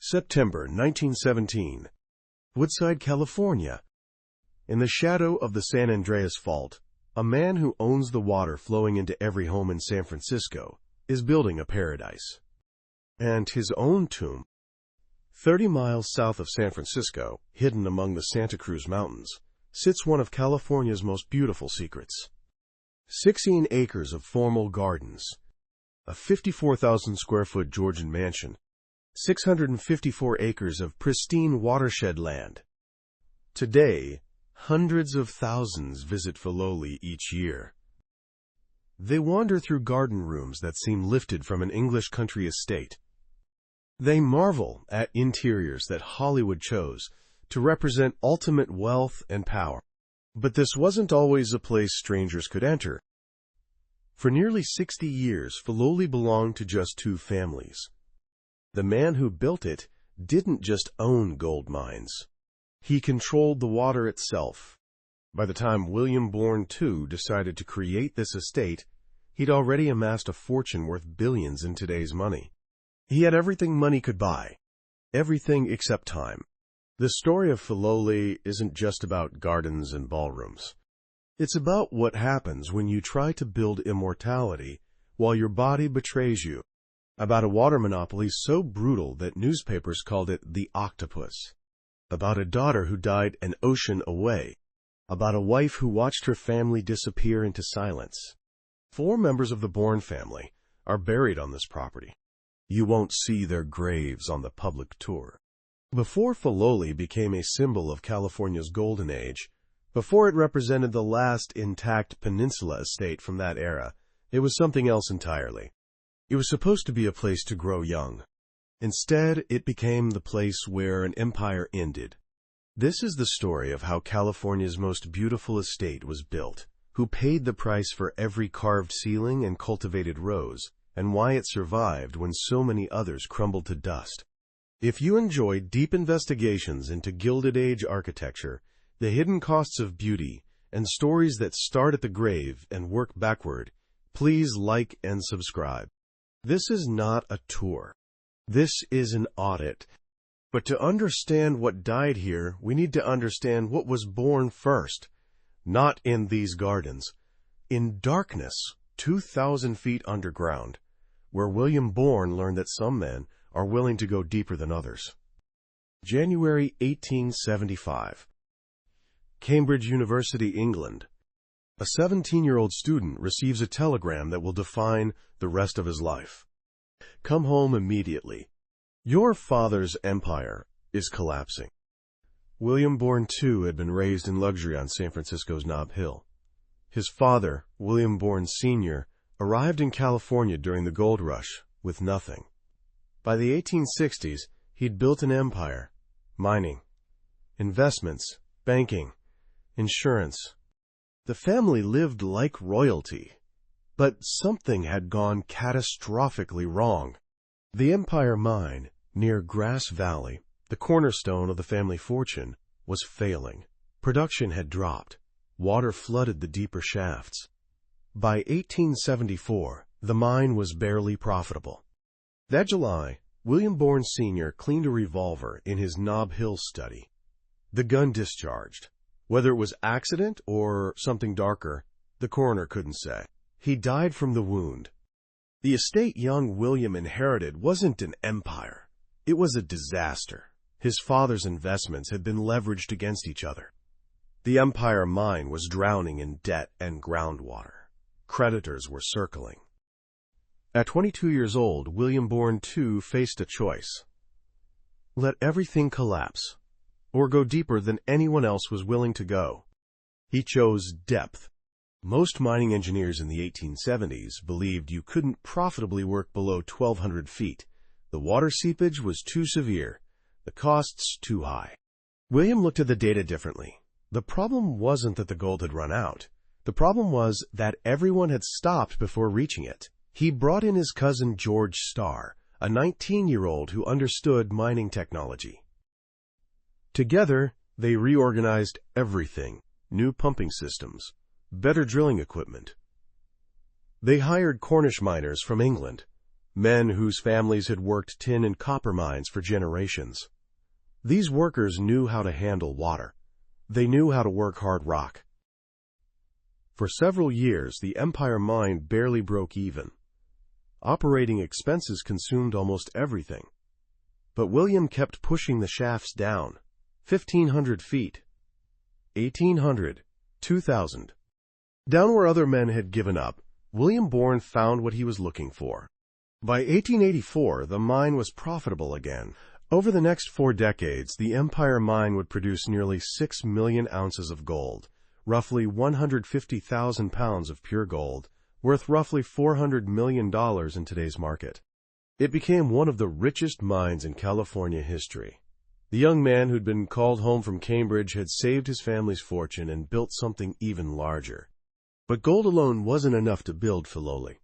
September 1917. Woodside, California. In the shadow of the San Andreas Fault, a man who owns the water flowing into every home in San Francisco is building a paradise. And his own tomb, 30 miles south of San Francisco, hidden among the Santa Cruz Mountains, sits one of California's most beautiful secrets. 16 acres of formal gardens, a 54,000 square foot Georgian mansion, 654 acres of pristine watershed land. Today, hundreds of thousands visit Filoli each year. They wander through garden rooms that seem lifted from an English country estate. They marvel at interiors that Hollywood chose to represent ultimate wealth and power. But this wasn't always a place strangers could enter. For nearly 60 years, Filoli belonged to just two families. The man who built it didn't just own gold mines. He controlled the water itself. By the time William Bourn II decided to create this estate, he'd already amassed a fortune worth billions in today's money. He had everything money could buy. Everything except time. The story of Filoli isn't just about gardens and ballrooms. It's about what happens when you try to build immortality while your body betrays you. About a water monopoly so brutal that newspapers called it the octopus. About a daughter who died an ocean away. About a wife who watched her family disappear into silence. 4 members of the Bourn family are buried on this property. You won't see their graves on the public tour. Before Filoli became a symbol of California's Golden Age, before it represented the last intact peninsula estate from that era, it was something else entirely. It was supposed to be a place to grow young. Instead, it became the place where an empire ended. This is the story of how California's most beautiful estate was built, who paid the price for every carved ceiling and cultivated rose, and why it survived when so many others crumbled to dust. If you enjoy deep investigations into Gilded Age architecture, the hidden costs of beauty, and stories that start at the grave and work backward, please like and subscribe. This is not a tour. This is an audit. But to understand what died here, we need to understand what was born first. Not in these gardens. In darkness, 2,000 feet underground, where William Bourn learned that some men are willing to go deeper than others. January 1875. Cambridge University, England. A 17-year-old student receives a telegram that will define the rest of his life. Come home immediately. Your father's empire is collapsing. William Bourn II had been raised in luxury on San Francisco's Nob Hill. His father, William Bourn Sr., arrived in California during the gold rush with nothing. By the 1860s, he'd built an empire: mining, investments, banking, insurance. The family lived like royalty, but something had gone catastrophically wrong. The Empire Mine, near Grass Valley, the cornerstone of the family fortune, was failing. Production had dropped. Water flooded the deeper shafts. By 1874, the mine was barely profitable. That July, William Bourn Sr. cleaned a revolver in his Nob Hill study. The gun discharged. Whether it was accident or something darker, the coroner couldn't say. He died from the wound. The estate young William inherited wasn't an empire. It was a disaster. His father's investments had been leveraged against each other. The Empire Mine was drowning in debt and groundwater. Creditors were circling. At 22 years old, William Bourn II faced a choice. Let everything collapse, or go deeper than anyone else was willing to go. He chose depth. Most mining engineers in the 1870s believed you couldn't profitably work below 1,200 feet. The water seepage was too severe, the costs too high. William looked at the data differently. The problem wasn't that the gold had run out. The problem was that everyone had stopped before reaching it. He brought in his cousin George Starr, a 19-year-old who understood mining technology. Together, they reorganized everything: new pumping systems, better drilling equipment. They hired Cornish miners from England, men whose families had worked tin and copper mines for generations. These workers knew how to handle water. They knew how to work hard rock. For several years, the Empire mine barely broke even. Operating expenses consumed almost everything. But William kept pushing the shafts down. 1,500 feet. 1,800. 2,000. Down where other men had given up, William Bourn found what he was looking for. By 1884, the mine was profitable again. Over the next 4 decades, the Empire mine would produce nearly 6 million ounces of gold, roughly 150,000 pounds of pure gold, worth roughly $400 million in today's market. It became one of the richest mines in California history. The young man who'd been called home from Cambridge had saved his family's fortune and built something even larger. But gold alone wasn't enough to build Filoli.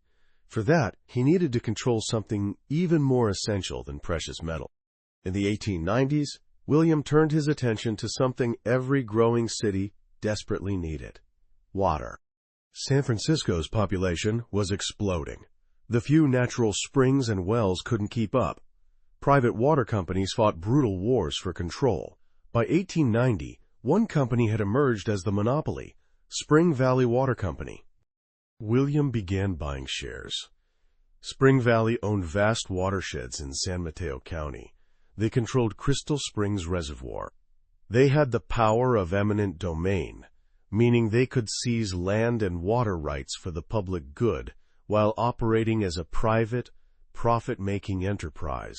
For that, he needed to control something even more essential than precious metal. In the 1890s, William turned his attention to something every growing city desperately needed: water. San Francisco's population was exploding. The few natural springs and wells couldn't keep up. Private water companies fought brutal wars for control. By 1890, one company had emerged as the monopoly: Spring Valley Water Company. William began buying shares. Spring Valley owned vast watersheds in San Mateo County. They controlled Crystal Springs Reservoir. They had the power of eminent domain, meaning they could seize land and water rights for the public good while operating as a private, profit-making enterprise.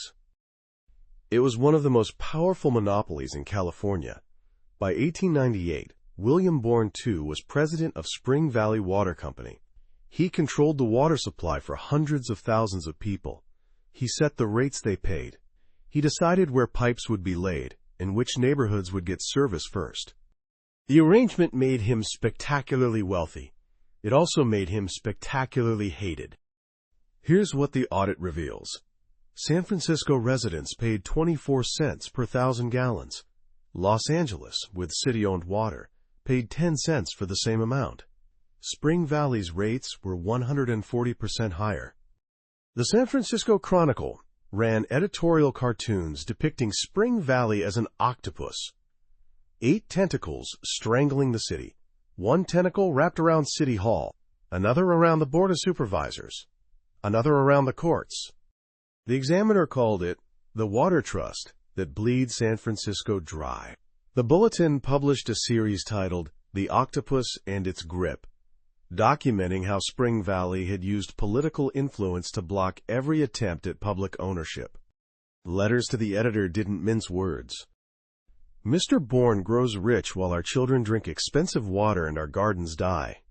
It was one of the most powerful monopolies in California. By 1898, William Bourn II was president of Spring Valley Water Company. He controlled the water supply for hundreds of thousands of people. He set the rates they paid. He decided where pipes would be laid and which neighborhoods would get service first. The arrangement made him spectacularly wealthy. It also made him spectacularly hated. Here's what the audit reveals. San Francisco residents paid 24 cents per 1,000 gallons. Los Angeles, with city-owned water, paid 10 cents for the same amount. Spring Valley's rates were 140% higher. The San Francisco Chronicle ran editorial cartoons depicting Spring Valley as an octopus. 8 tentacles strangling the city. One tentacle wrapped around City Hall, another around the Board of Supervisors, another around the courts. The Examiner called it the water trust that bleeds San Francisco dry. The Bulletin published a series titled The Octopus and Its Grip, documenting how Spring Valley had used political influence to block every attempt at public ownership. Letters to the editor didn't mince words. Mr. Bourn grows rich while our children drink expensive water and our gardens die.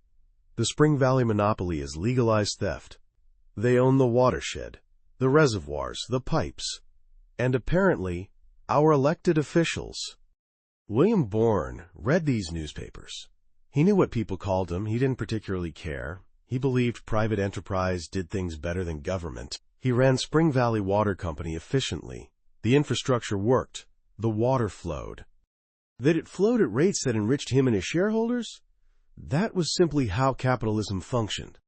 The Spring Valley monopoly is legalized theft. They own the watershed, the reservoirs, the pipes, and apparently our elected officials. William Bourn read these newspapers. He knew what people called him. He didn't particularly care. He believed private enterprise did things better than government. He ran Spring Valley Water Company efficiently. The infrastructure worked. The water flowed. That it flowed at rates that enriched him and his shareholders? That was simply how capitalism functioned.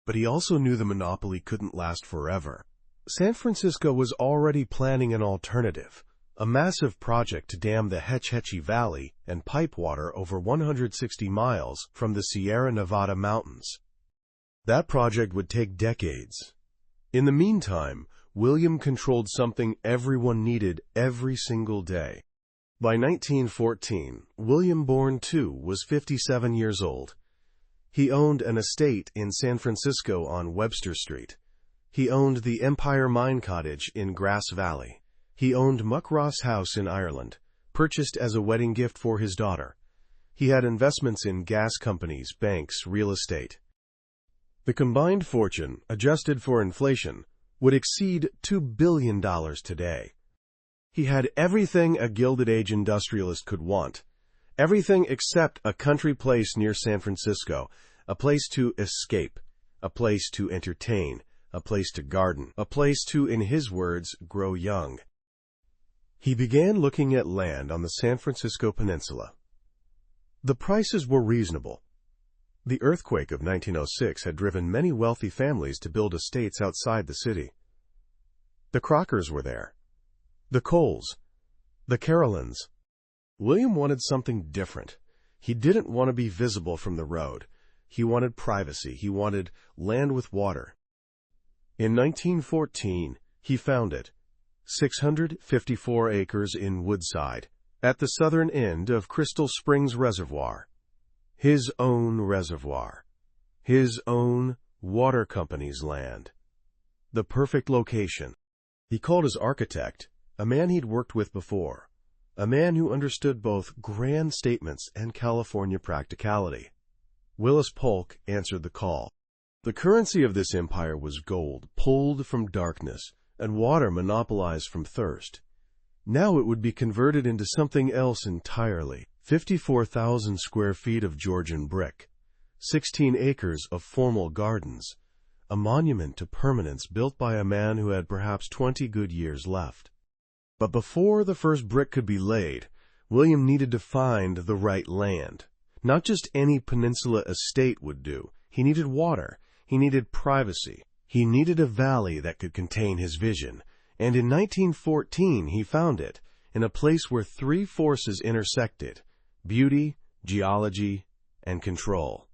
But he also knew the monopoly couldn't last forever. San Francisco was already planning an alternative, a massive project to dam the Hetch Hetchy Valley and pipe water over 160 miles from the Sierra Nevada mountains. That project would take decades. In the meantime, William controlled something everyone needed every single day. By 1914, William Bourn II was 57 years old. He owned an estate in San Francisco on Webster Street. He owned the Empire Mine Cottage in Grass Valley. He owned Muckross House in Ireland, purchased as a wedding gift for his daughter. He had investments in gas companies, banks, real estate. The combined fortune, adjusted for inflation, would exceed $2 billion today. He had everything a Gilded Age industrialist could want. Everything except a country place near San Francisco, a place to escape, a place to entertain, a place to garden, a place to, in his words, grow young. He began looking at land on the San Francisco Peninsula. The prices were reasonable. The earthquake of 1906 had driven many wealthy families to build estates outside the city. The Crockers were there. The Coles. The Carolins. William wanted something different. He didn't want to be visible from the road. He wanted privacy. He wanted land with water. In 1914, he found it. 654 acres in Woodside, at the southern end of Crystal Springs Reservoir. His own reservoir. His own water company's land. The perfect location. He called his architect, a man he'd worked with before, a man who understood both grand statements and California practicality. Willis Polk answered the call. The currency of this empire was gold, pulled from darkness, and water monopolized from thirst. Now it would be converted into something else entirely. 54,000 square feet of Georgian brick, 16 acres of formal gardens, a monument to permanence built by a man who had perhaps 20 good years left. But before the first brick could be laid, William needed to find the right land. Not just any peninsula estate would do. He needed water. He needed privacy. He needed a valley that could contain his vision. And in 1914 he found it, in a place where three forces intersected: beauty, geology, and control.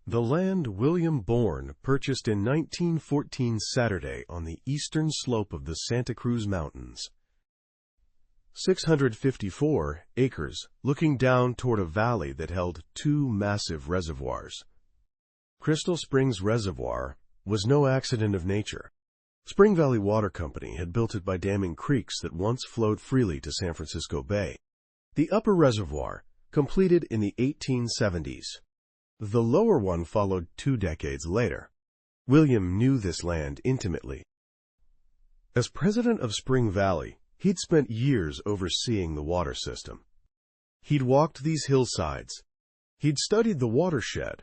The land William Bourn purchased in 1914 Saturday on the eastern slope of the Santa Cruz Mountains. 654 acres, looking down toward a valley that held two massive reservoirs. Crystal Springs Reservoir was no accident of nature. Spring Valley Water Company had built it by damming creeks that once flowed freely to San Francisco Bay. The upper reservoir, completed in the 1870s. The lower one followed 2 decades later. William knew this land intimately. As president of Spring Valley, he'd spent years overseeing the water system. He'd walked these hillsides. He'd studied the watershed.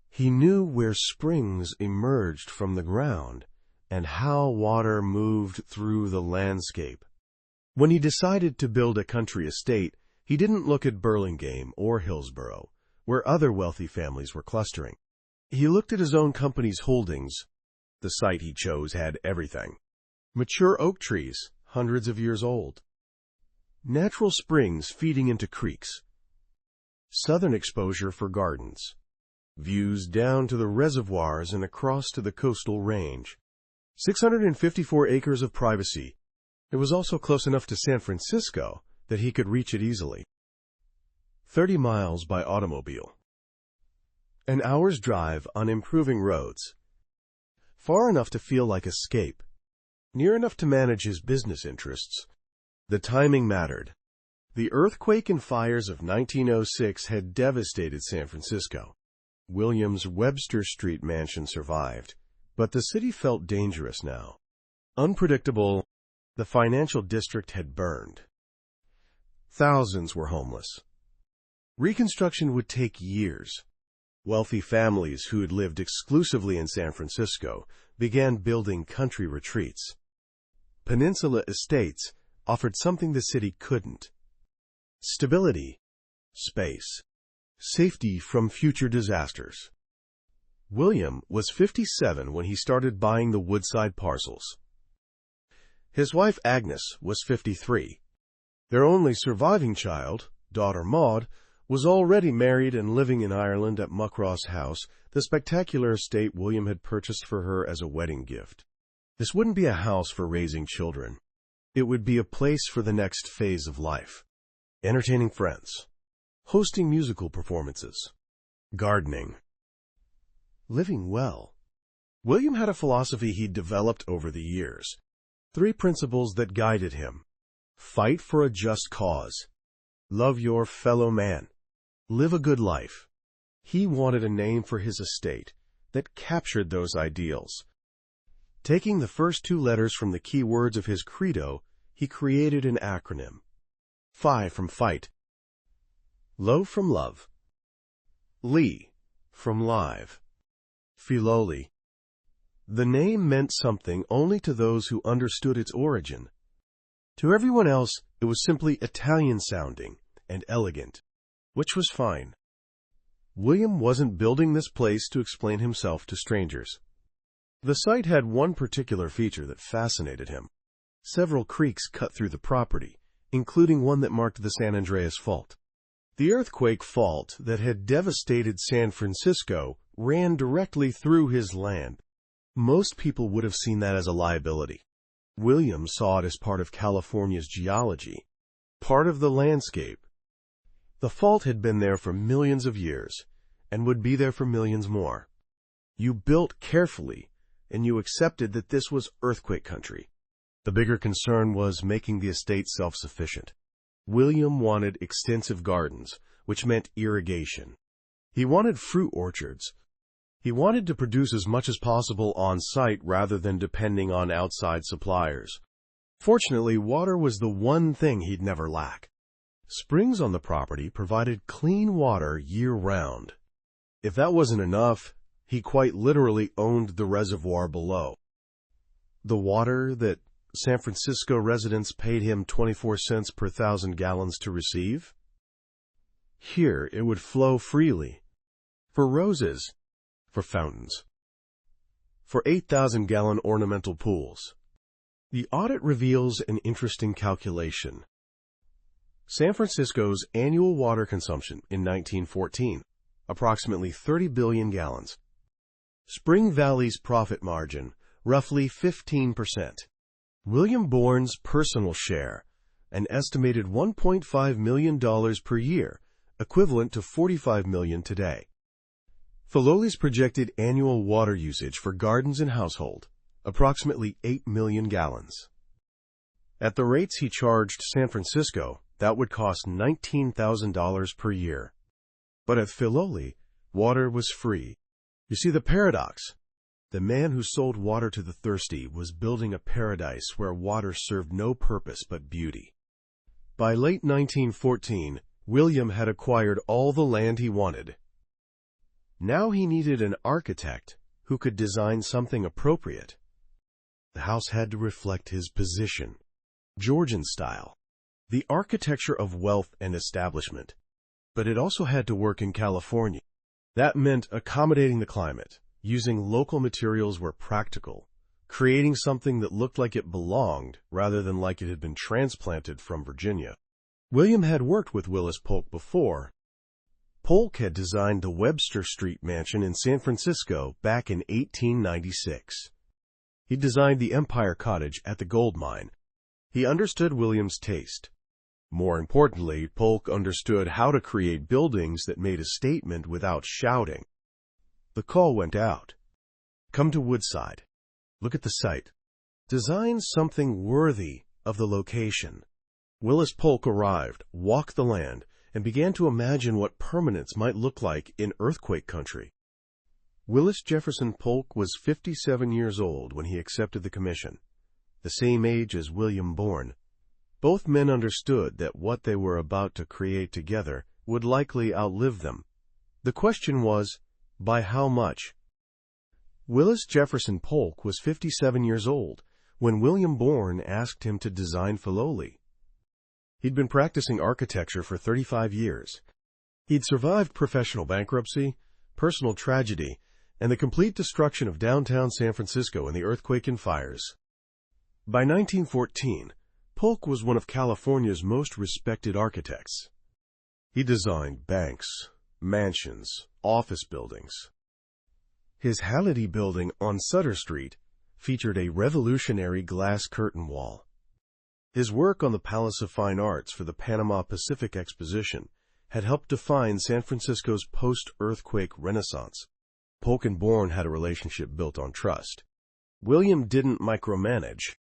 He knew where springs emerged from the ground and how water moved through the landscape. When he decided to build a country estate, he didn't look at Burlingame or Hillsborough, where other wealthy families were clustering. He looked at his own company's holdings. The site he chose had everything. Mature oak trees, hundreds of years old. Natural springs feeding into creeks. Southern exposure for gardens. Views down to the reservoirs and across to the coastal range. 654 acres of privacy. It was also close enough to San Francisco that he could reach it easily. 30 miles by automobile. An hour's drive on improving roads. Far enough to feel like escape. Near enough to manage his business interests. The timing mattered. The earthquake and fires of 1906 had devastated San Francisco. William's Webster Street mansion survived, but the city felt dangerous now. Unpredictable, the financial district had burned. Thousands were homeless. Reconstruction would take years. Wealthy families who had lived exclusively in San Francisco began building country retreats. Peninsula estates offered something the city couldn't: stability, space, safety from future disasters. William was 57 when he started buying the Woodside parcels. His wife Agnes was 53. Their only surviving child, daughter Maud, was already married and living in Ireland at Muckross House, the spectacular estate William had purchased for her as a wedding gift. This wouldn't be a house for raising children. It would be a place for the next phase of life. Entertaining friends. Hosting musical performances. Gardening. Living well. William had a philosophy he'd developed over the years. 3 principles that guided him. Fight for a just cause. Love your fellow man. Live a good life. He wanted a name for his estate that captured those ideals. Taking the first 2 letters from the key words of his credo, he created an acronym. Phi from fight. Lo from love. Li from live. Filoli. The name meant something only to those who understood its origin. To everyone else, it was simply Italian-sounding and elegant, which was fine. William wasn't building this place to explain himself to strangers. The site had one particular feature that fascinated him. Several creeks cut through the property, including one that marked the San Andreas Fault. The earthquake fault that had devastated San Francisco ran directly through his land. Most people would have seen that as a liability. William saw it as part of California's geology, part of the landscape. The fault had been there for millions of years, and would be there for millions more. You built carefully, and you accepted that this was earthquake country. The bigger concern was making the estate self-sufficient. William wanted extensive gardens, which meant irrigation. He wanted fruit orchards. He wanted to produce as much as possible on site rather than depending on outside suppliers. Fortunately, water was the one thing he'd never lack. Springs on the property provided clean water year-round. If that wasn't enough, he quite literally owned the reservoir below. The water that San Francisco residents paid him 24 cents per 1,000 gallons to receive? Here it would flow freely. For roses, for fountains, for 8,000-gallon ornamental pools. The audit reveals an interesting calculation. San Francisco's annual water consumption in 1914, approximately 30 billion gallons. Spring Valley's profit margin, roughly 15%. William Bourn's personal share, an estimated $1.5 million per year, equivalent to $45 million today. Filoli's projected annual water usage for gardens and household, approximately 8 million gallons. At the rates he charged San Francisco, that would cost $19,000 per year. But at Filoli, water was free. You see the paradox. The man who sold water to the thirsty was building a paradise where water served no purpose but beauty. By late 1914, William had acquired all the land he wanted. Now he needed an architect who could design something appropriate. The house had to reflect his position, Georgian style, the architecture of wealth and establishment. But it also had to work in California. That meant accommodating the climate, using local materials where practical, creating something that looked like it belonged rather than like it had been transplanted from Virginia. William had worked with Willis Polk before. Polk had designed the Webster Street mansion in San Francisco back in 1896. He designed the Empire Cottage at the gold mine. He understood William's taste. More importantly, Polk understood how to create buildings that made a statement without shouting. The call went out. Come to Woodside. Look at the site. Design something worthy of the location. Willis Polk arrived, walked the land, and began to imagine what permanence might look like in earthquake country. Willis Jefferson Polk was 57 years old when he accepted the commission, the same age as William Bourn. Both men understood that what they were about to create together would likely outlive them. The question was, by how much? Willis Jefferson Polk was 57 years old when William Bourn asked him to design Filoli. He'd been practicing architecture for 35 years. He'd survived professional bankruptcy, personal tragedy, and the complete destruction of downtown San Francisco in the earthquake and fires. By 1914, Polk was one of California's most respected architects. He designed banks, mansions, office buildings. His Halliday building on Sutter Street featured a revolutionary glass curtain wall. His work on the Palace of Fine Arts for the Panama Pacific Exposition had helped define San Francisco's post-earthquake renaissance. Polk and Bourn had a relationship built on trust. William didn't micromanage.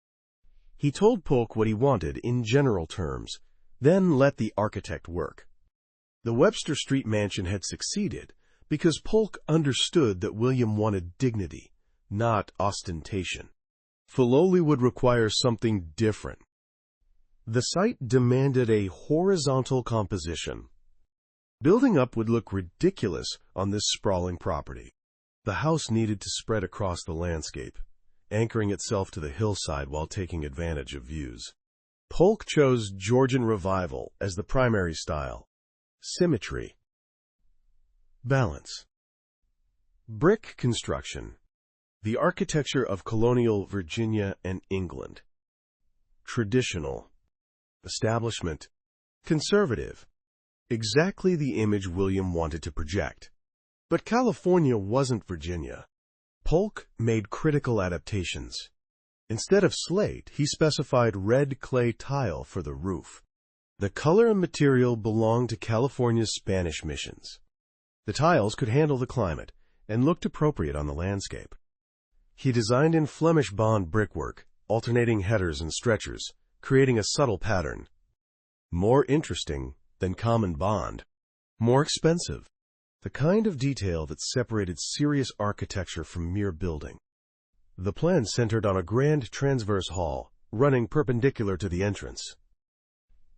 He told Polk what he wanted in general terms, then let the architect work. The Webster Street mansion had succeeded because Polk understood that William wanted dignity, not ostentation. Filoli would require something different. The site demanded a horizontal composition. Building up would look ridiculous on this sprawling property. The house needed to spread across the landscape, anchoring itself to the hillside while taking advantage of views. Polk chose Georgian Revival as the primary style. Symmetry. Balance. Brick construction. The architecture of colonial Virginia and England. Traditional. Establishment. Conservative. Exactly the image William wanted to project. But California wasn't Virginia. Polk made critical adaptations. Instead of slate, he specified red clay tile for the roof. The color and material belonged to California's Spanish missions. The tiles could handle the climate and looked appropriate on the landscape. He designed in Flemish bond brickwork, alternating headers and stretchers, creating a subtle pattern. More interesting than common bond. More expensive. The kind of detail that separated serious architecture from mere building. The plan centered on a grand transverse hall, running perpendicular to the entrance.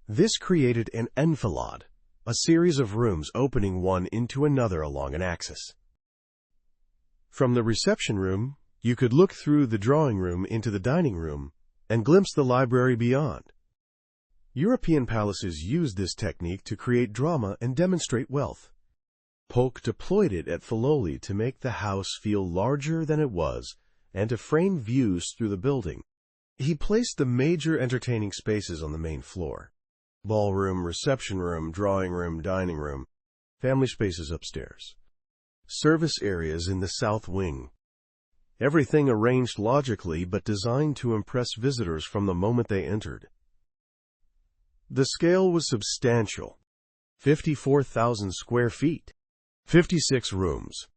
This created an enfilade, a series of rooms opening one into another along an axis. From the reception room, you could look through the drawing room into the dining room and glimpse the library beyond. European palaces used this technique to create drama and demonstrate wealth. Polk deployed it at Filoli to make the house feel larger than it was and to frame views through the building. He placed the major entertaining spaces on the main floor. Ballroom, reception room, drawing room, dining room, family spaces upstairs. Service areas in the south wing. Everything arranged logically but designed to impress visitors from the moment they entered. The scale was substantial. 54,000 square feet. 56 rooms.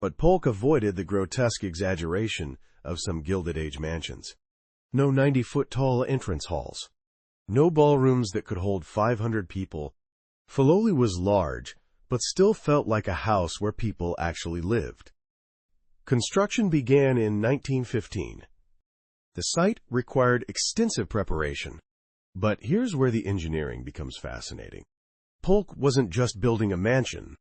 But Polk avoided the grotesque exaggeration of some Gilded Age mansions. No 90-foot-tall entrance halls. No ballrooms that could hold 500 people. Filoli was large, but still felt like a house where people actually lived. Construction began in 1915. The site required extensive preparation. But here's where the engineering becomes fascinating. Polk wasn't just building a mansion.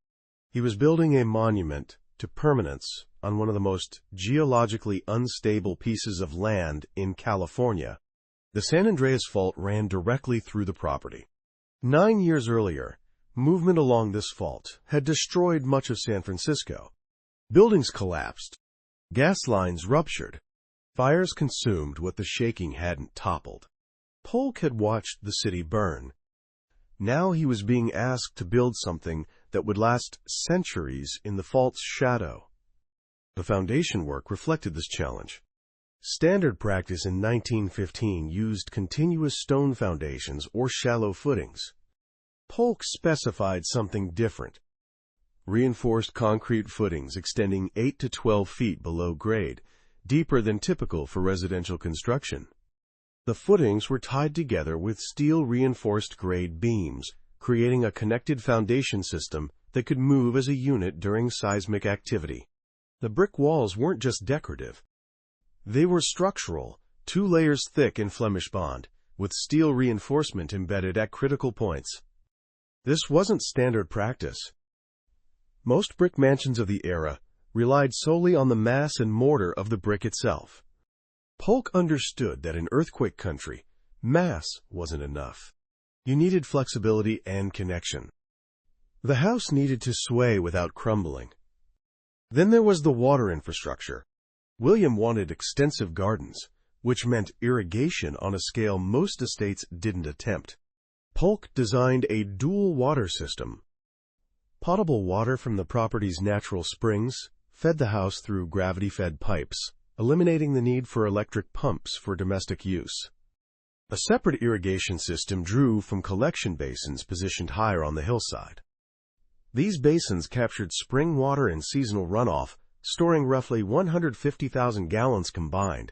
He was building a monument to permanence on one of the most geologically unstable pieces of land in California. The San Andreas Fault ran directly through the property. 9 years earlier, movement along this fault had destroyed much of San Francisco. Buildings collapsed. Gas lines ruptured. Fires consumed what the shaking hadn't toppled. Polk had watched the city burn. Now he was being asked to build something that would last centuries in the fault's shadow. The foundation work reflected this challenge. Standard practice in 1915 used continuous stone foundations or shallow footings. Polk specified something different. Reinforced concrete footings extending 8 to 12 feet below grade, deeper than typical for residential construction. The footings were tied together with steel-reinforced grade beams, creating a connected foundation system that could move as a unit during seismic activity. The brick walls weren't just decorative. They were structural, 2 layers thick in Flemish bond, with steel reinforcement embedded at critical points. This wasn't standard practice. Most brick mansions of the era relied solely on the mass and mortar of the brick itself. Polk understood that in earthquake country, mass wasn't enough. You needed flexibility and connection. The house needed to sway without crumbling. Then there was the water infrastructure. William wanted extensive gardens, which meant irrigation on a scale most estates didn't attempt. Polk designed a dual water system. Potable water from the property's natural springs fed the house through gravity-fed pipes, eliminating the need for electric pumps for domestic use. A separate irrigation system drew from collection basins positioned higher on the hillside. These basins captured spring water and seasonal runoff, storing roughly 150,000 gallons combined.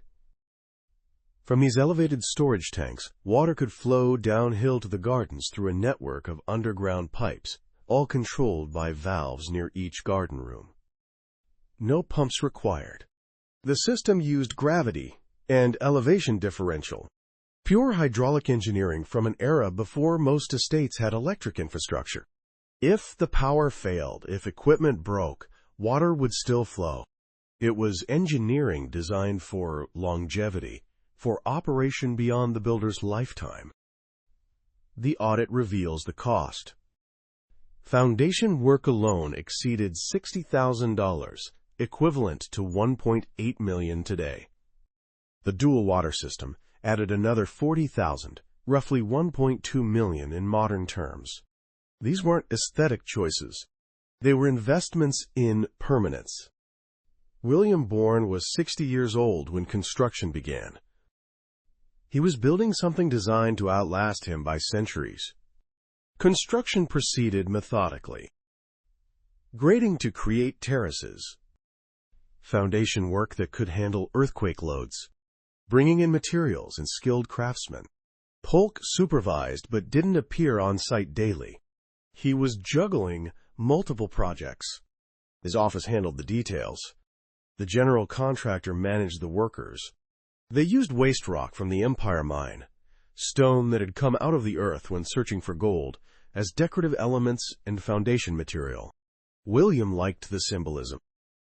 From these elevated storage tanks, water could flow downhill to the gardens through a network of underground pipes, all controlled by valves near each garden room. No pumps required. The system used gravity and elevation differential. Pure hydraulic engineering from an era before most estates had electric infrastructure. If the power failed, if equipment broke, water would still flow. It was engineering designed for longevity, for operation beyond the builder's lifetime. The audit reveals the cost. Foundation work alone exceeded $60,000, equivalent to $1.8 million today. The dual water system added another $40,000, roughly $1.2 million in modern terms. These weren't aesthetic choices. They were investments in permanence. William Bourn was 60 years old when construction began. He was building something designed to outlast him by centuries. Construction proceeded methodically. Grading to create terraces. Foundation work that could handle earthquake loads. Bringing in materials and skilled craftsmen. Polk supervised but didn't appear on site daily. He was juggling multiple projects. His office handled the details. The general contractor managed the workers. They used waste rock from the Empire mine, stone that had come out of the earth when searching for gold, as decorative elements and foundation material. William liked the symbolism.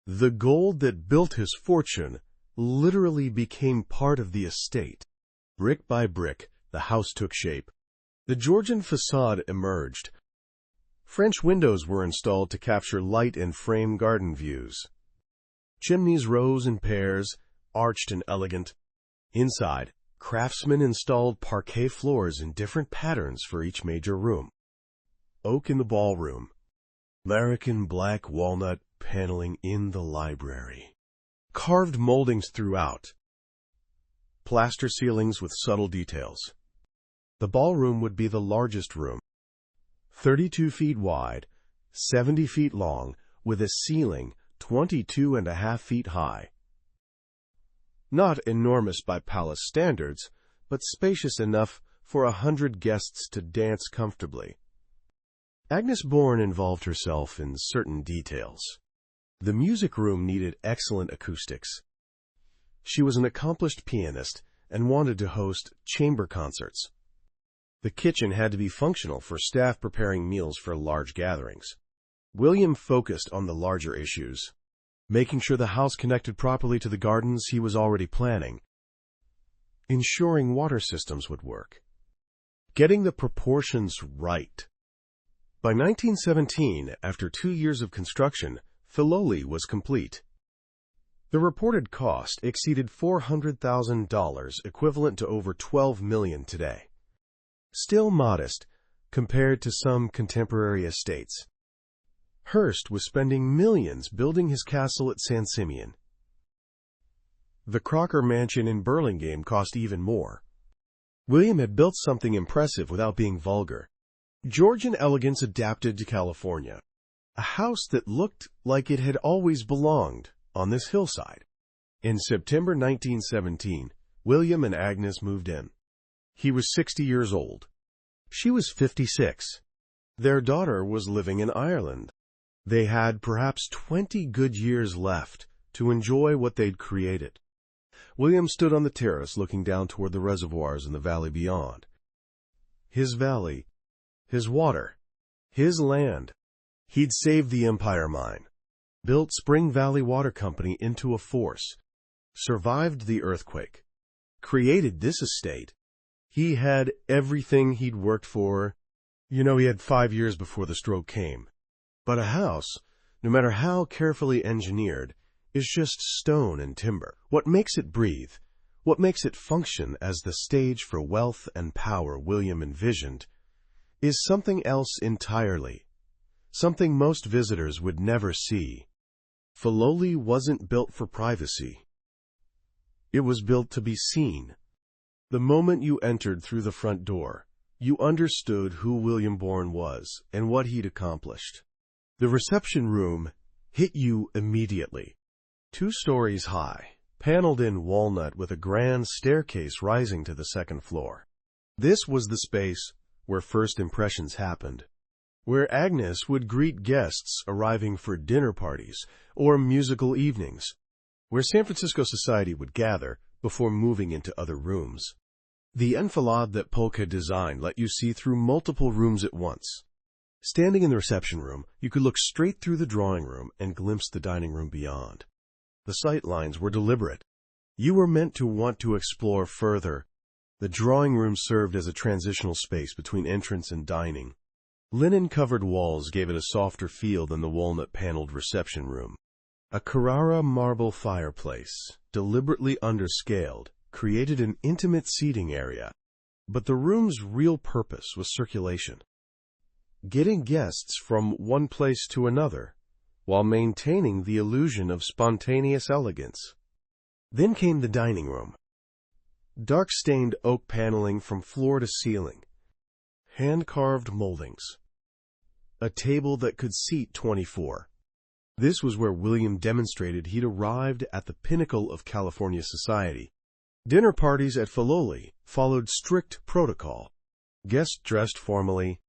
The gold that built his fortune literally became part of the estate. Brick by brick, the house took shape. The Georgian facade emerged. French windows were installed to capture light and frame garden views. Chimneys rose in pairs, arched and elegant. Inside, craftsmen installed parquet floors in different patterns for each major room. Oak in the ballroom. American black walnut paneling in the library. Carved moldings throughout. Plaster ceilings with subtle details. The ballroom would be the largest room. 32 feet wide, 70 feet long, with a ceiling 22.5 feet high. Not enormous by palace standards, but spacious enough for 100 guests to dance comfortably. Agnes Bourn involved herself in certain details. The music room needed excellent acoustics. She was an accomplished pianist and wanted to host chamber concerts. The kitchen had to be functional for staff preparing meals for large gatherings. William focused on the larger issues, making sure the house connected properly to the gardens he was already planning, ensuring water systems would work, getting the proportions right. By 1917, after 2 years of construction, Filoli was complete. The reported cost exceeded $400,000, equivalent to over $12 million today. Still modest compared to some contemporary estates. Hearst was spending millions building his castle at San Simeon. The Crocker mansion in Burlingame cost even more. William had built something impressive without being vulgar. Georgian elegance adapted to California. A house that looked like it had always belonged on this hillside. In September 1917, William and Agnes moved in. He was 60 years old. She was 56. Their daughter was living in Ireland. They had perhaps 20 good years left to enjoy what they'd created. William stood on the terrace looking down toward the reservoirs in the valley beyond. His valley, his water, his land. He'd saved the Empire mine, built Spring Valley Water Company into a force, survived the earthquake, created this estate. He had everything he'd worked for. He had 5 years before the stroke came. But a house, no matter how carefully engineered, is just stone and timber. What makes it breathe, what makes it function as the stage for wealth and power William envisioned, is something else entirely, something most visitors would never see. Filoli wasn't built for privacy. It was built to be seen. The moment you entered through the front door, you understood who William Bourn was and what he'd accomplished. The reception room hit you immediately. 2 stories high, paneled in walnut with a grand staircase rising to the second floor. This was the space where first impressions happened, where Agnes would greet guests arriving for dinner parties or musical evenings, where San Francisco society would gather before moving into other rooms. The enfilade that Polk had designed let you see through multiple rooms at once. Standing in the reception room, you could look straight through the drawing room and glimpse the dining room beyond. The sight lines were deliberate. You were meant to want to explore further. The drawing room served as a transitional space between entrance and dining. Linen-covered walls gave it a softer feel than the walnut-paneled reception room. A Carrara marble fireplace, deliberately underscaled, created an intimate seating area, but the room's real purpose was circulation. Getting guests from one place to another, while maintaining the illusion of spontaneous elegance. Then came the dining room. Dark-stained oak paneling from floor to ceiling, hand-carved moldings, a table that could seat 24. This was where William demonstrated he'd arrived at the pinnacle of California society. Dinner parties at Filoli followed strict protocol. Guests dressed formally.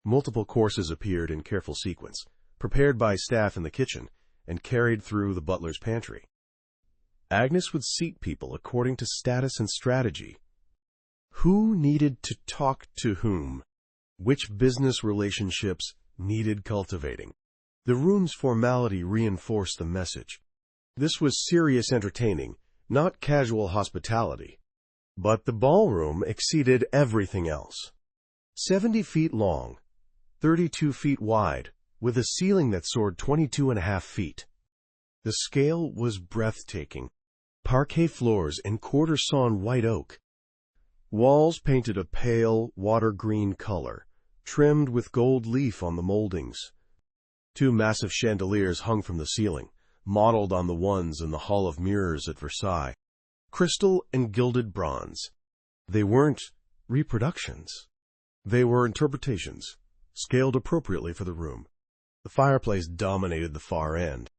Multiple courses appeared in careful sequence, prepared by staff in the kitchen and carried through the butler's pantry. Agnes would seat people according to status and strategy. Who needed to talk to whom? Which business relationships needed cultivating? The room's formality reinforced the message. This was serious entertaining, not casual hospitality. But the ballroom exceeded everything else. 70 feet long, 32 feet wide, with a ceiling that soared 22.5 feet. The scale was breathtaking. Parquet floors and quarter-sawn white oak. Walls painted a pale, water-green color, trimmed with gold leaf on the moldings. 2 massive chandeliers hung from the ceiling, modeled on the ones in the Hall of Mirrors at Versailles. Crystal and gilded bronze. They weren't reproductions. They were interpretations, scaled appropriately for the room. The fireplace dominated the far end.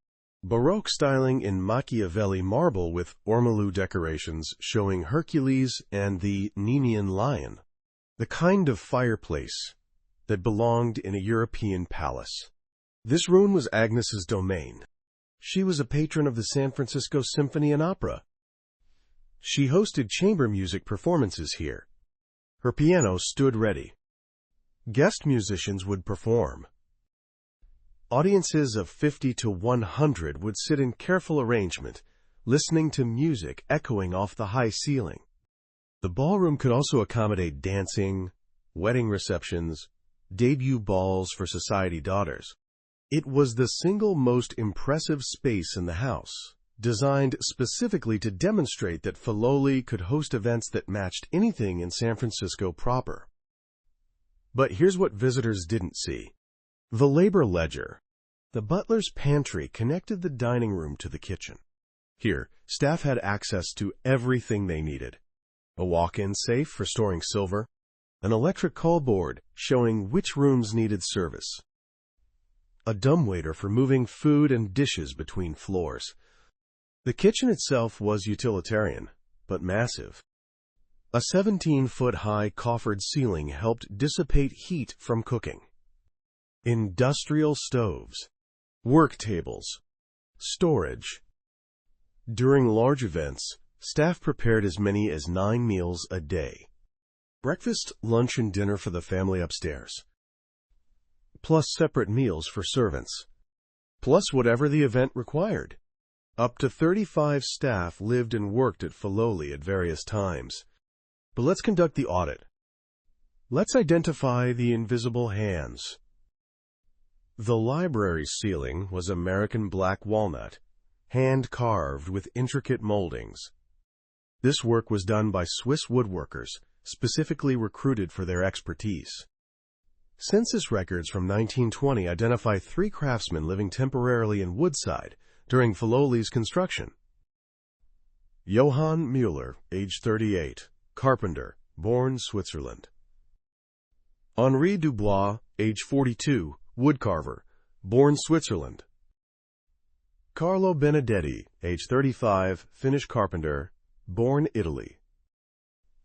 Baroque styling in Machiavelli marble with ormolu decorations showing Hercules and the Nemean lion. The kind of fireplace that belonged in a European palace. This room was Agnes's domain. She was a patron of the San Francisco Symphony and Opera. She hosted chamber music performances here. Her piano stood ready. Guest musicians would perform. Audiences of 50 to 100 would sit in careful arrangement, listening to music echoing off the high ceiling. The ballroom could also accommodate dancing, wedding receptions, debut balls for society daughters. It was the single most impressive space in the house, designed specifically to demonstrate that Filoli could host events that matched anything in San Francisco proper. But here's what visitors didn't see. The labor ledger. The butler's pantry connected the dining room to the kitchen. Here, staff had access to everything they needed. A walk-in safe for storing silver, an electric call board showing which rooms needed service, a dumbwaiter for moving food and dishes between floors. The kitchen itself was utilitarian, but massive. A 17-foot-high coffered ceiling helped dissipate heat from cooking. Industrial stoves, work tables, storage. During large events, staff prepared as many as 9 meals a day. Breakfast, lunch, and dinner for the family upstairs, plus separate meals for servants, plus whatever the event required. Up to 35 staff lived and worked at Filoli at various times. But let's conduct the audit. Let's identify the invisible hands. The library ceiling was American black walnut, hand-carved with intricate moldings. This work was done by Swiss woodworkers, specifically recruited for their expertise. Census records from 1920 identify 3 craftsmen living temporarily in Woodside during Filoli's construction. Johann Müller, age 38, carpenter, Bourn, Switzerland. Henri Dubois, age 42, woodcarver, Bourn, Switzerland. Carlo Benedetti, age 35, Finnish carpenter, Bourn, Italy.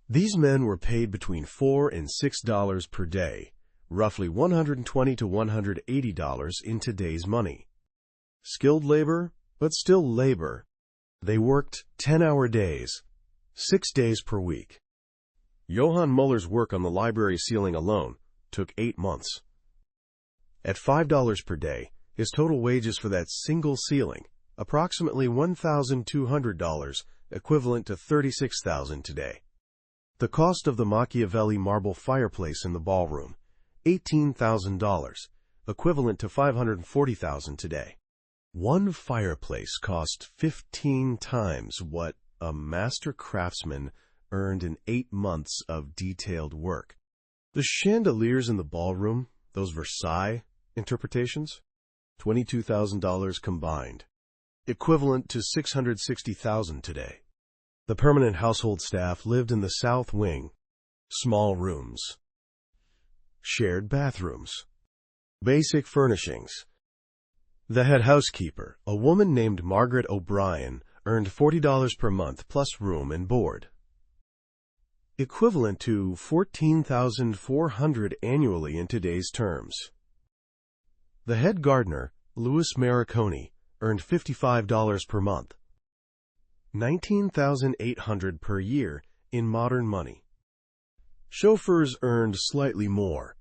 These men were paid between $4 and $6 per day, roughly $120 to $180 in today's money. Skilled labor, but still labor. They worked 10-hour days, 6 days per week. Johann Muller's work on the library ceiling alone took 8 months. At $5 per day, his total wages for that single ceiling, approximately $1,200, equivalent to $36,000 today. The cost of the Machiavelli marble fireplace in the ballroom, $18,000, equivalent to $540,000 today. One fireplace cost 15 times what a master craftsman earned in 8 months of detailed work. The chandeliers in the ballroom, those Versailles interpretations, $22,000 combined, equivalent to $660,000 today. The permanent household staff lived in the south wing, small rooms, shared bathrooms, basic furnishings. The head housekeeper, a woman named Margaret O'Brien, earned $40 per month plus room and board, equivalent to $14,400 annually in today's terms. The head gardener, Louis Mariconi, earned $55 per month, $19,800 per year in modern money. Chauffeurs earned slightly more,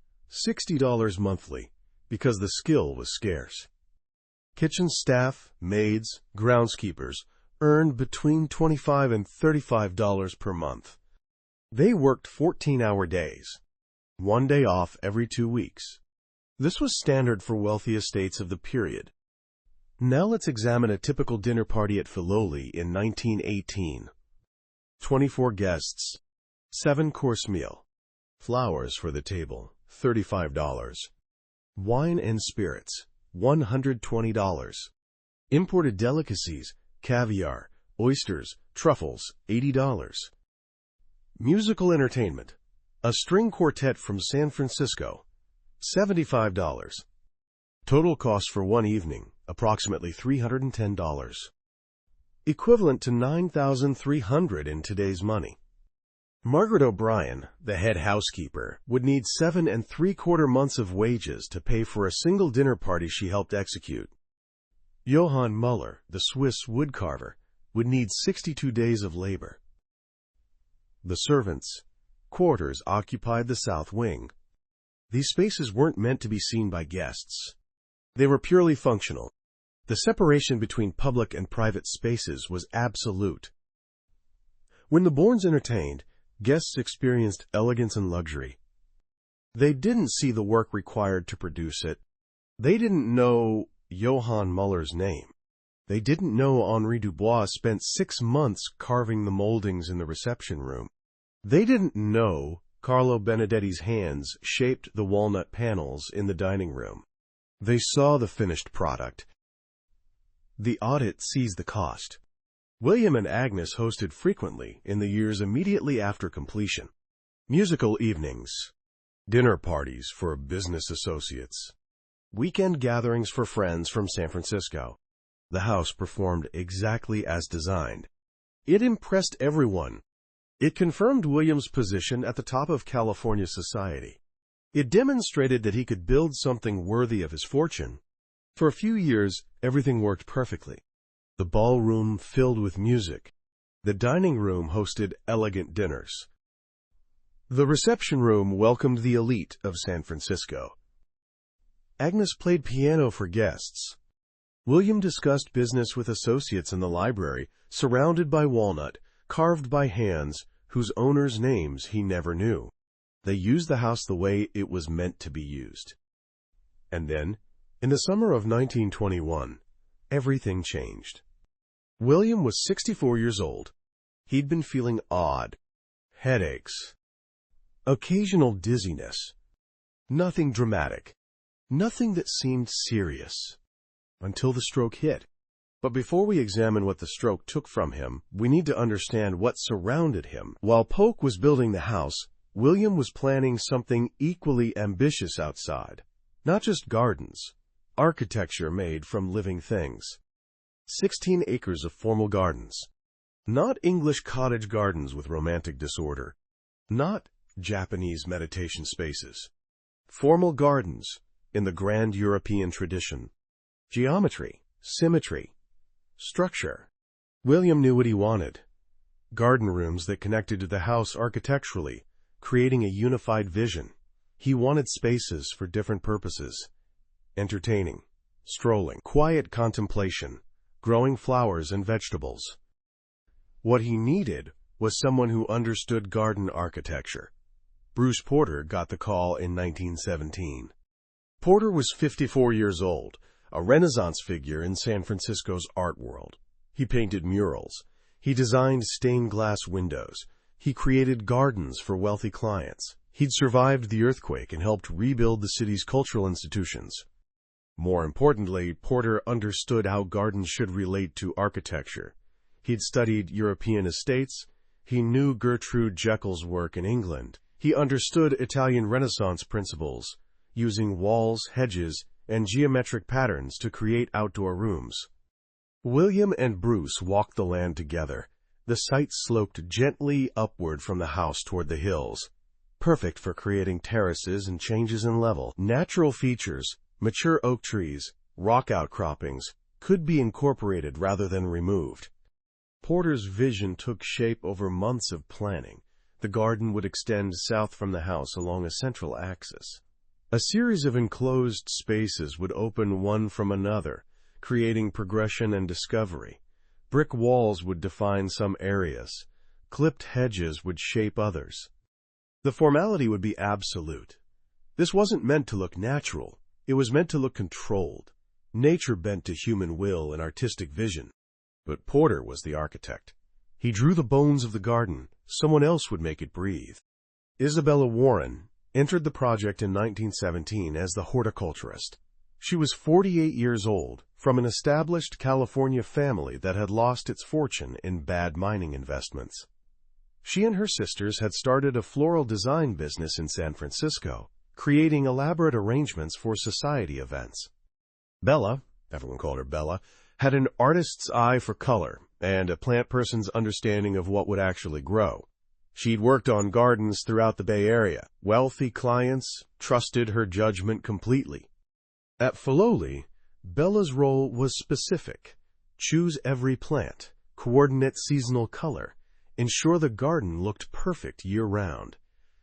$60 monthly, because the skill was scarce. Kitchen staff, maids, groundskeepers earned between $25 and $35 per month. They worked 14-hour days, 1 day off every 2 weeks. This was standard for wealthy estates of the period. Now let's examine a typical dinner party at Filoli in 1918. 24 guests, 7-course meal, flowers for the table, $35, wine and spirits, $120, imported delicacies, caviar, oysters, truffles, $80. Musical entertainment, a string quartet from San Francisco, $75. Total cost for one evening, approximately $310, equivalent to $9,300 in today's money. Margaret O'Brien, the head housekeeper, would need 7 3/4 months of wages to pay for a single dinner party she helped execute. Johann Müller, the Swiss woodcarver, would need 62 days of labor. The servants' quarters occupied the south wing. These spaces weren't meant to be seen by guests. They were purely functional. The separation between public and private spaces was absolute. When the Bourns entertained, guests experienced elegance and luxury. They didn't see the work required to produce it. They didn't know Johann Müller's name. They didn't know Henri Dubois spent 6 months carving the moldings in the reception room. They didn't know Carlo Benedetti's hands shaped the walnut panels in the dining room. They saw the finished product. The audit sees the cost. William and Agnes hosted frequently in the years immediately after completion. Musical evenings, dinner parties for business associates, weekend gatherings for friends from San Francisco. The house performed exactly as designed. It impressed everyone. It confirmed William's position at the top of California society. It demonstrated that he could build something worthy of his fortune. For a few years, everything worked perfectly. The ballroom filled with music. The dining room hosted elegant dinners. The reception room welcomed the elite of San Francisco. Agnes played piano for guests. William discussed business with associates in the library, surrounded by walnut, carved by hands whose owners' names he never knew. They used the house the way it was meant to be used. And then, in the summer of 1921, everything changed. William was 64 years old. He'd been feeling odd, headaches, occasional dizziness. Nothing dramatic, nothing that seemed serious, until the stroke hit. But before we examine what the stroke took from him, we need to understand what surrounded him. While Polk was building the house, William was planning something equally ambitious outside. Not just gardens, architecture made from living things. 16 acres of formal gardens. Not English cottage gardens with romantic disorder. Not Japanese meditation spaces. Formal gardens in the grand European tradition. Geometry, symmetry, structure. William knew what he wanted. Garden rooms that connected to the house architecturally, creating a unified vision. He wanted spaces for different purposes. Entertaining, strolling, quiet contemplation, growing flowers and vegetables. What he needed was someone who understood garden architecture. Bruce Porter got the call in 1917. Porter was 54 years old, a Renaissance figure in San Francisco's art world. He painted murals. He designed stained glass windows. He created gardens for wealthy clients. He'd survived the earthquake and helped rebuild the city's cultural institutions. More importantly, Porter understood how gardens should relate to architecture. He'd studied European estates. He knew Gertrude Jekyll's work in England. He understood Italian Renaissance principles, using walls, hedges, and geometric patterns to create outdoor rooms. William and Bruce walked the land together. The site sloped gently upward from the house toward the hills, perfect for creating terraces and changes in level. Natural features, mature oak trees, rock outcroppings, could be incorporated rather than removed. Porter's vision took shape over months of planning. The garden would extend south from the house along a central axis. A series of enclosed spaces would open one from another, creating progression and discovery. Brick walls would define some areas. Clipped hedges would shape others. The formality would be absolute. This wasn't meant to look natural. It was meant to look controlled. Nature bent to human will and artistic vision. But Porter was the architect. He drew the bones of the garden. Someone else would make it breathe. Isabella Warren entered the project in 1917 as the horticulturist. She was 48 years old, from an established California family that had lost its fortune in bad mining investments. She and her sisters had started a floral design business in San Francisco, creating elaborate arrangements for society events. Bella, everyone called her Bella, had an artist's eye for color and a plant person's understanding of what would actually grow. She'd worked on gardens throughout the Bay Area. Wealthy clients trusted her judgment completely. At Filoli, Bella's role was specific. Choose every plant, coordinate seasonal color, ensure the garden looked perfect year-round.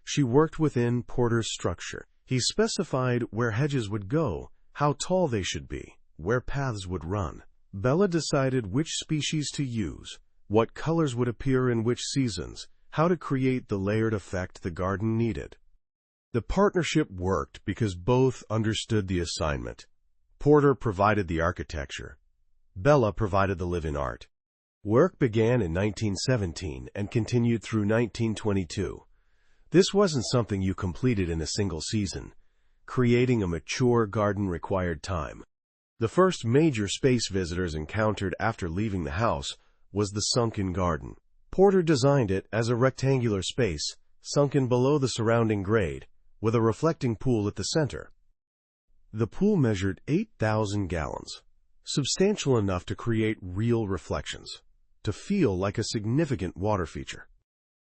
She worked within Porter's structure. He specified where hedges would go, how tall they should be, where paths would run. Bella decided which species to use, what colors would appear in which seasons, how to create the layered effect the garden needed. The partnership worked because both understood the assignment. Porter provided the architecture. Bella provided the live-in art. Work began in 1917 and continued through 1922. This wasn't something you completed in a single season. Creating a mature garden required time. The first major space visitors encountered after leaving the house was the sunken garden. Porter designed it as a rectangular space, sunken below the surrounding grade, with a reflecting pool at the center. The pool measured 8,000 gallons, substantial enough to create real reflections, to feel like a significant water feature.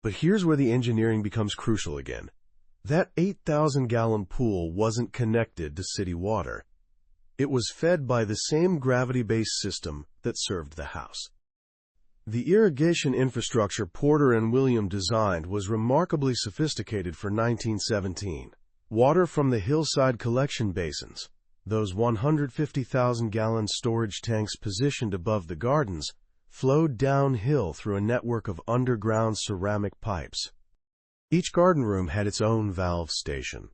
But here's where the engineering becomes crucial again. That 8,000-gallon pool wasn't connected to city water. It was fed by the same gravity-based system that served the house. The irrigation infrastructure Porter and William designed was remarkably sophisticated for 1917. Water from the hillside collection basins, those 150,000-gallon storage tanks positioned above the gardens, flowed downhill through a network of underground ceramic pipes. Each garden room had its own valve station.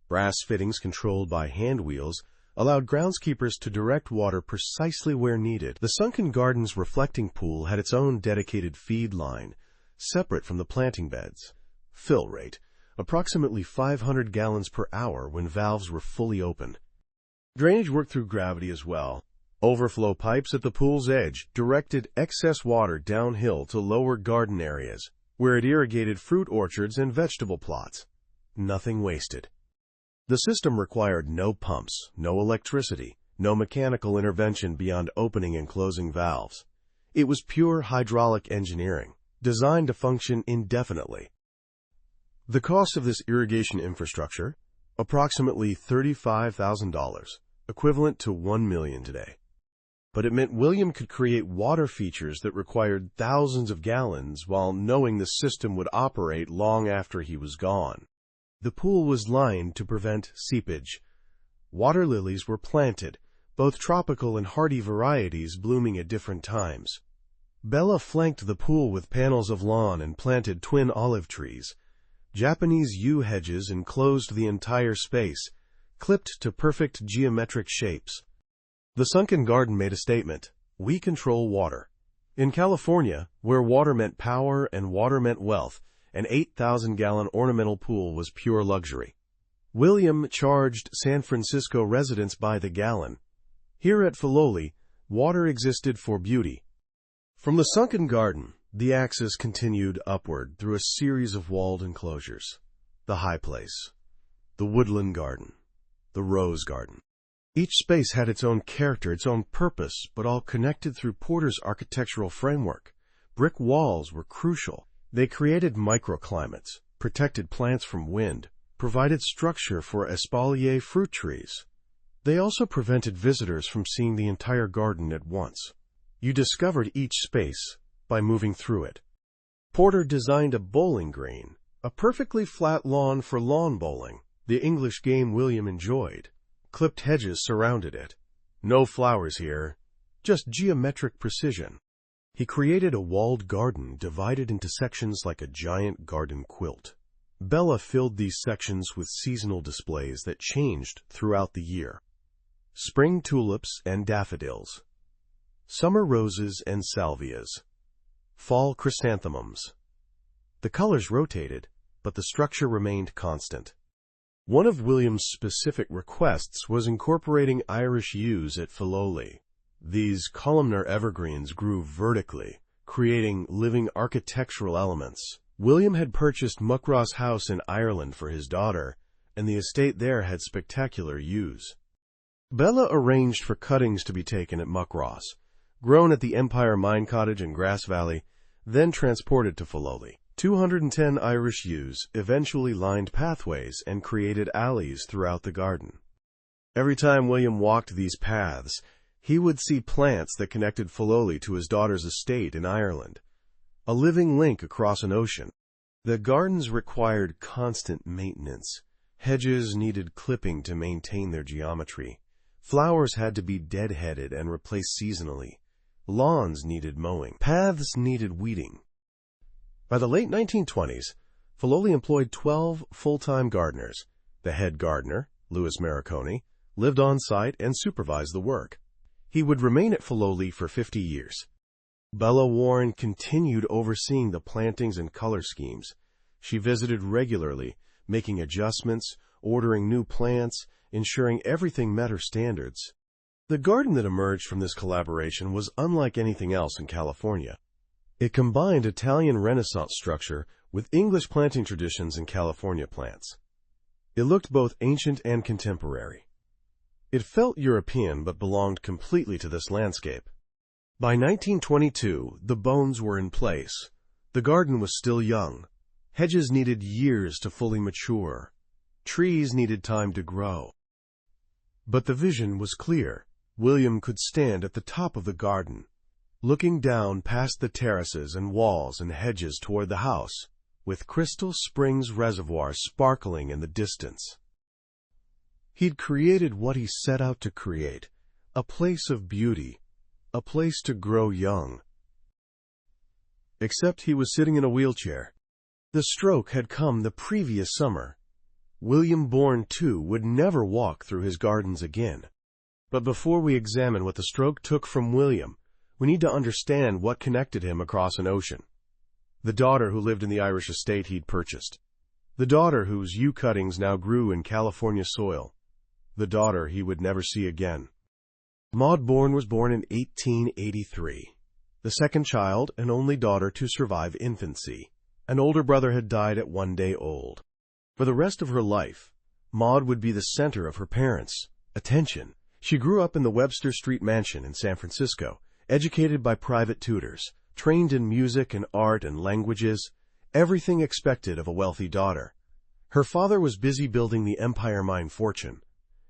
Brass fittings controlled by hand wheels allowed groundskeepers to direct water precisely where needed. The sunken garden's reflecting pool had its own dedicated feed line, separate from the planting beds. Fill rate, approximately 500 gallons per hour when valves were fully open. Drainage worked through gravity as well. Overflow pipes at the pool's edge directed excess water downhill to lower garden areas, where it irrigated fruit orchards and vegetable plots. Nothing wasted. The system required no pumps, no electricity, no mechanical intervention beyond opening and closing valves. It was pure hydraulic engineering, designed to function indefinitely. The cost of this irrigation infrastructure? Approximately $35,000, equivalent to $1 million today. But it meant William could create water features that required thousands of gallons while knowing the system would operate long after he was gone. The pool was lined to prevent seepage. Water lilies were planted, both tropical and hardy varieties blooming at different times. Bella flanked the pool with panels of lawn and planted twin olive trees. Japanese yew hedges enclosed the entire space, clipped to perfect geometric shapes. The sunken garden made a statement: we control water. In California, where water meant power and water meant wealth, an 8,000-gallon ornamental pool was pure luxury. William charged San Francisco residents by the gallon. Here at Filoli, water existed for beauty. From the sunken garden, the axis continued upward through a series of walled enclosures. The high place, the woodland garden, the rose garden. Each space had its own character, its own purpose, but all connected through Porter's architectural framework. Brick walls were crucial. They created microclimates, protected plants from wind, provided structure for espalier fruit trees. They also prevented visitors from seeing the entire garden at once. You discovered each space by moving through it. Porter designed a bowling green, a perfectly flat lawn for lawn bowling, the English game William enjoyed. Clipped hedges surrounded it. No flowers here, just geometric precision. He created a walled garden divided into sections like a giant garden quilt. Bella filled these sections with seasonal displays that changed throughout the year. Spring tulips and daffodils, summer roses and salvias, fall chrysanthemums. The colors rotated, but the structure remained constant. One of William's specific requests was incorporating Irish yews at Filoli. These columnar evergreens grew vertically, creating living architectural elements. William had purchased Muckross House in Ireland for his daughter, and the estate there had spectacular yews. Bella arranged for cuttings to be taken at Muckross, grown at the Empire Mine Cottage in Grass Valley, then transported to Filoli. 210 Irish yews eventually lined pathways and created alleys throughout the garden. Every time William walked these paths, he would see plants that connected Filoli to his daughter's estate in Ireland, a living link across an ocean. The gardens required constant maintenance. Hedges needed clipping to maintain their geometry. Flowers had to be deadheaded and replaced seasonally. Lawns needed mowing. Paths needed weeding. By the late 1920s, Filoli employed 12 full-time gardeners. The head gardener, Louis Mariconi, lived on site and supervised the work. He would remain at Filoli for 50 years. Bella Warren continued overseeing the plantings and color schemes. She visited regularly, making adjustments, ordering new plants, ensuring everything met her standards. The garden that emerged from this collaboration was unlike anything else in California. It combined Italian Renaissance structure with English planting traditions and California plants. It looked both ancient and contemporary. It felt European but belonged completely to this landscape. By 1922, the bones were in place. The garden was still young. Hedges needed years to fully mature. Trees needed time to grow. But the vision was clear. William could stand at the top of the garden, looking down past the terraces and walls and hedges toward the house, with Crystal Springs Reservoir sparkling in the distance. He'd created what he set out to create, a place of beauty, a place to grow young. Except he was sitting in a wheelchair. The stroke had come the previous summer. William Bourn, too, would never walk through his gardens again. But before we examine what the stroke took from William, we need to understand what connected him across an ocean. The daughter who lived in the Irish estate he'd purchased. The daughter whose yew cuttings now grew in California soil. The daughter he would never see again. Maud Bourn was born in 1883, the second child and only daughter to survive infancy. An older brother had died at 1 day old. For the rest of her life, Maud would be the center of her parents' attention. She grew up in the Webster Street mansion in San Francisco, educated by private tutors, trained in music and art and languages, everything expected of a wealthy daughter. Her father was busy building the Empire Mine fortune.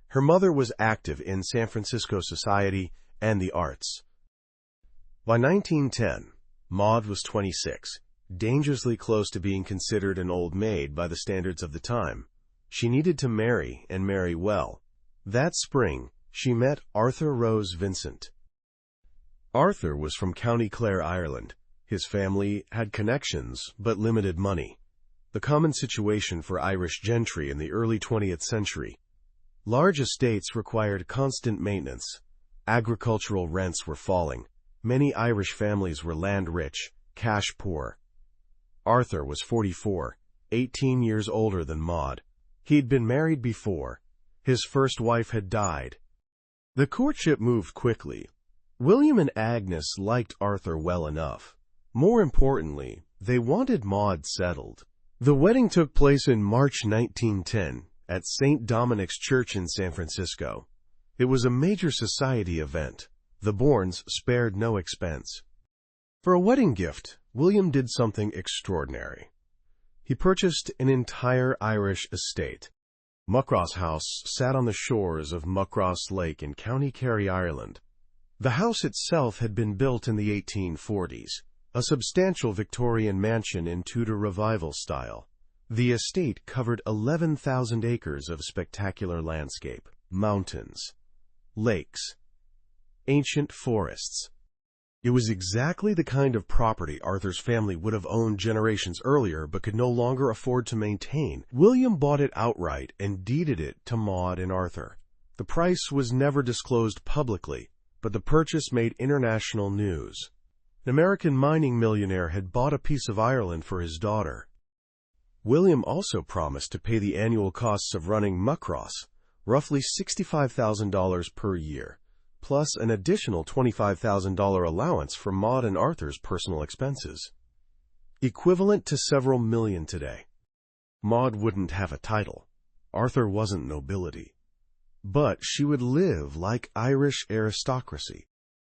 Her mother was active in San Francisco society and the arts. By 1910, Maud was 26, dangerously close to being considered an old maid by the standards of the time. She needed to marry, and marry well. That spring, she met Arthur Rose Vincent. Arthur was from County Clare, Ireland. His family had connections, but limited money. The common situation for Irish gentry in the early 20th century. Large estates required constant maintenance. Agricultural rents were falling. Many Irish families were land-rich, cash-poor. Arthur was 44, 18 years older than Maud. He'd been married before. His first wife had died. The courtship moved quickly. William and Agnes liked Arthur well enough. More importantly, they wanted Maud settled. The wedding took place in March 1910 at St. Dominic's Church in San Francisco. It was a major society event. The Bourns spared no expense. For a wedding gift, William did something extraordinary. He purchased an entire Irish estate. Muckross House sat on the shores of Muckross Lake in County Kerry, Ireland. The house itself had been built in the 1840s, a substantial Victorian mansion in Tudor Revival style. The estate covered 11,000 acres of spectacular landscape, mountains, lakes, ancient forests. It was exactly the kind of property Arthur's family would have owned generations earlier but could no longer afford to maintain. William bought it outright and deeded it to Maud and Arthur. The price was never disclosed publicly, but the purchase made international news. An American mining millionaire had bought a piece of Ireland for his daughter. William also promised to pay the annual costs of running Muckross, roughly $65,000 per year, plus an additional $25,000 allowance for Maud and Arthur's personal expenses, equivalent to several million today. Maud wouldn't have a title. Arthur wasn't nobility. But she would live like Irish aristocracy.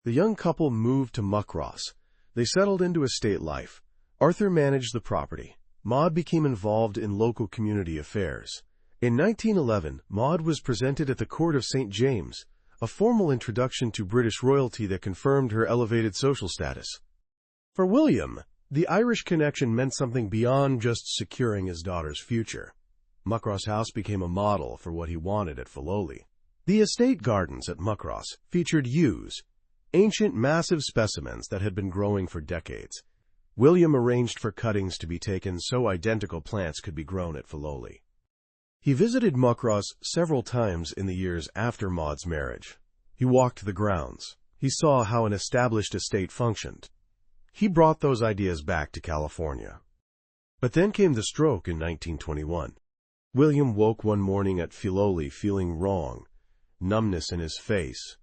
The young couple moved to Muckross. They settled into estate life. Arthur managed the property. Maud became involved in local community affairs. In 1911, Maud was presented at the court of St. James, a formal introduction to British royalty that confirmed her elevated social status. For William, the Irish connection meant something beyond just securing his daughter's future. Muckross House became a model for what he wanted at Filoli. The estate gardens at Muckross featured yews, ancient massive specimens that had been growing for decades. William arranged for cuttings to be taken so identical plants could be grown at Filoli. He visited Muckross several times in the years after Maud's marriage. He walked the grounds. He saw how an established estate functioned. He brought those ideas back to California. But then came the stroke in 1921. William woke one morning at Filoli feeling wrong, numbness in his face,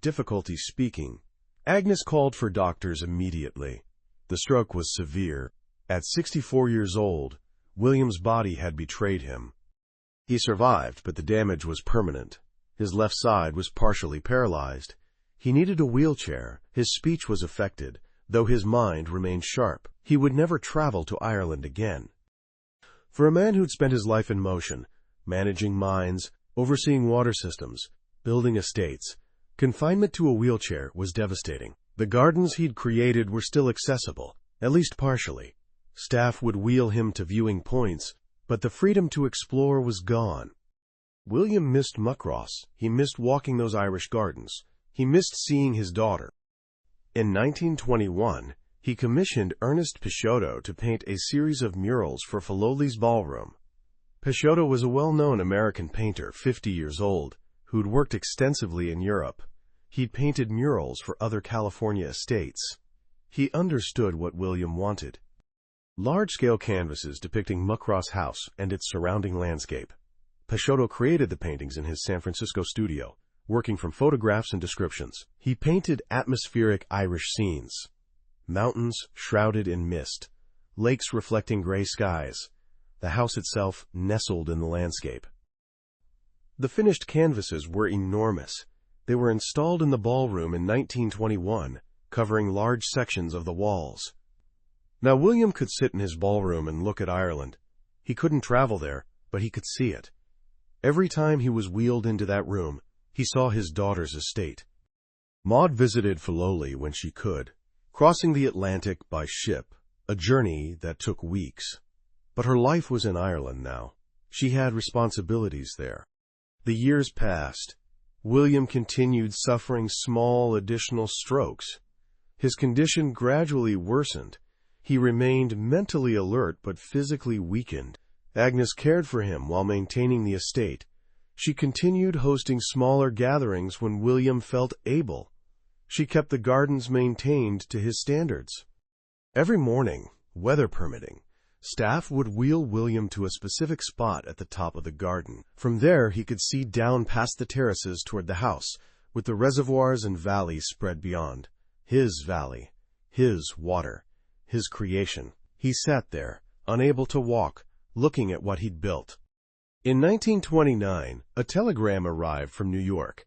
difficulty speaking. Agnes called for doctors immediately. The stroke was severe. At 64 years old, William's body had betrayed him. He survived, but the damage was permanent. His left side was partially paralyzed. He needed a wheelchair. His speech was affected, though his mind remained sharp. He would never travel to Ireland again. For a man who'd spent his life in motion, managing mines, overseeing water systems, building estates, confinement to a wheelchair was devastating. The gardens he'd created were still accessible, at least partially. Staff would wheel him to viewing points, but the freedom to explore was gone. William missed Muckross. He missed walking those Irish gardens. He missed seeing his daughter. In 1921, he commissioned Ernest Peixoto to paint a series of murals for Filoli's ballroom. Peixoto was a well-known American painter, 50 years old, who'd worked extensively in Europe. He'd painted murals for other California estates. He understood what William wanted. Large-scale canvases depicting Muckross House and its surrounding landscape. Peixoto created the paintings in his San Francisco studio, working from photographs and descriptions. He painted atmospheric Irish scenes. Mountains shrouded in mist, lakes reflecting gray skies, the house itself nestled in the landscape. The finished canvases were enormous. They were installed in the ballroom in 1921, covering large sections of the walls. Now William could sit in his ballroom and look at Ireland. He couldn't travel there, but he could see it. Every time he was wheeled into that room, he saw his daughter's estate. Maud visited Filoli when she could, crossing the Atlantic by ship, a journey that took weeks. But her life was in Ireland now. She had responsibilities there. The years passed. William continued suffering small additional strokes. His condition gradually worsened. He remained mentally alert but physically weakened. Agnes cared for him while maintaining the estate. She continued hosting smaller gatherings when William felt able. She kept the gardens maintained to his standards. Every morning, weather permitting, staff would wheel William to a specific spot at the top of the garden. From there, he could see down past the terraces toward the house, with the reservoirs and valleys spread beyond. His valley, his water, his creation. He sat there, unable to walk, looking at what he'd built. In 1929, a telegram arrived from New York.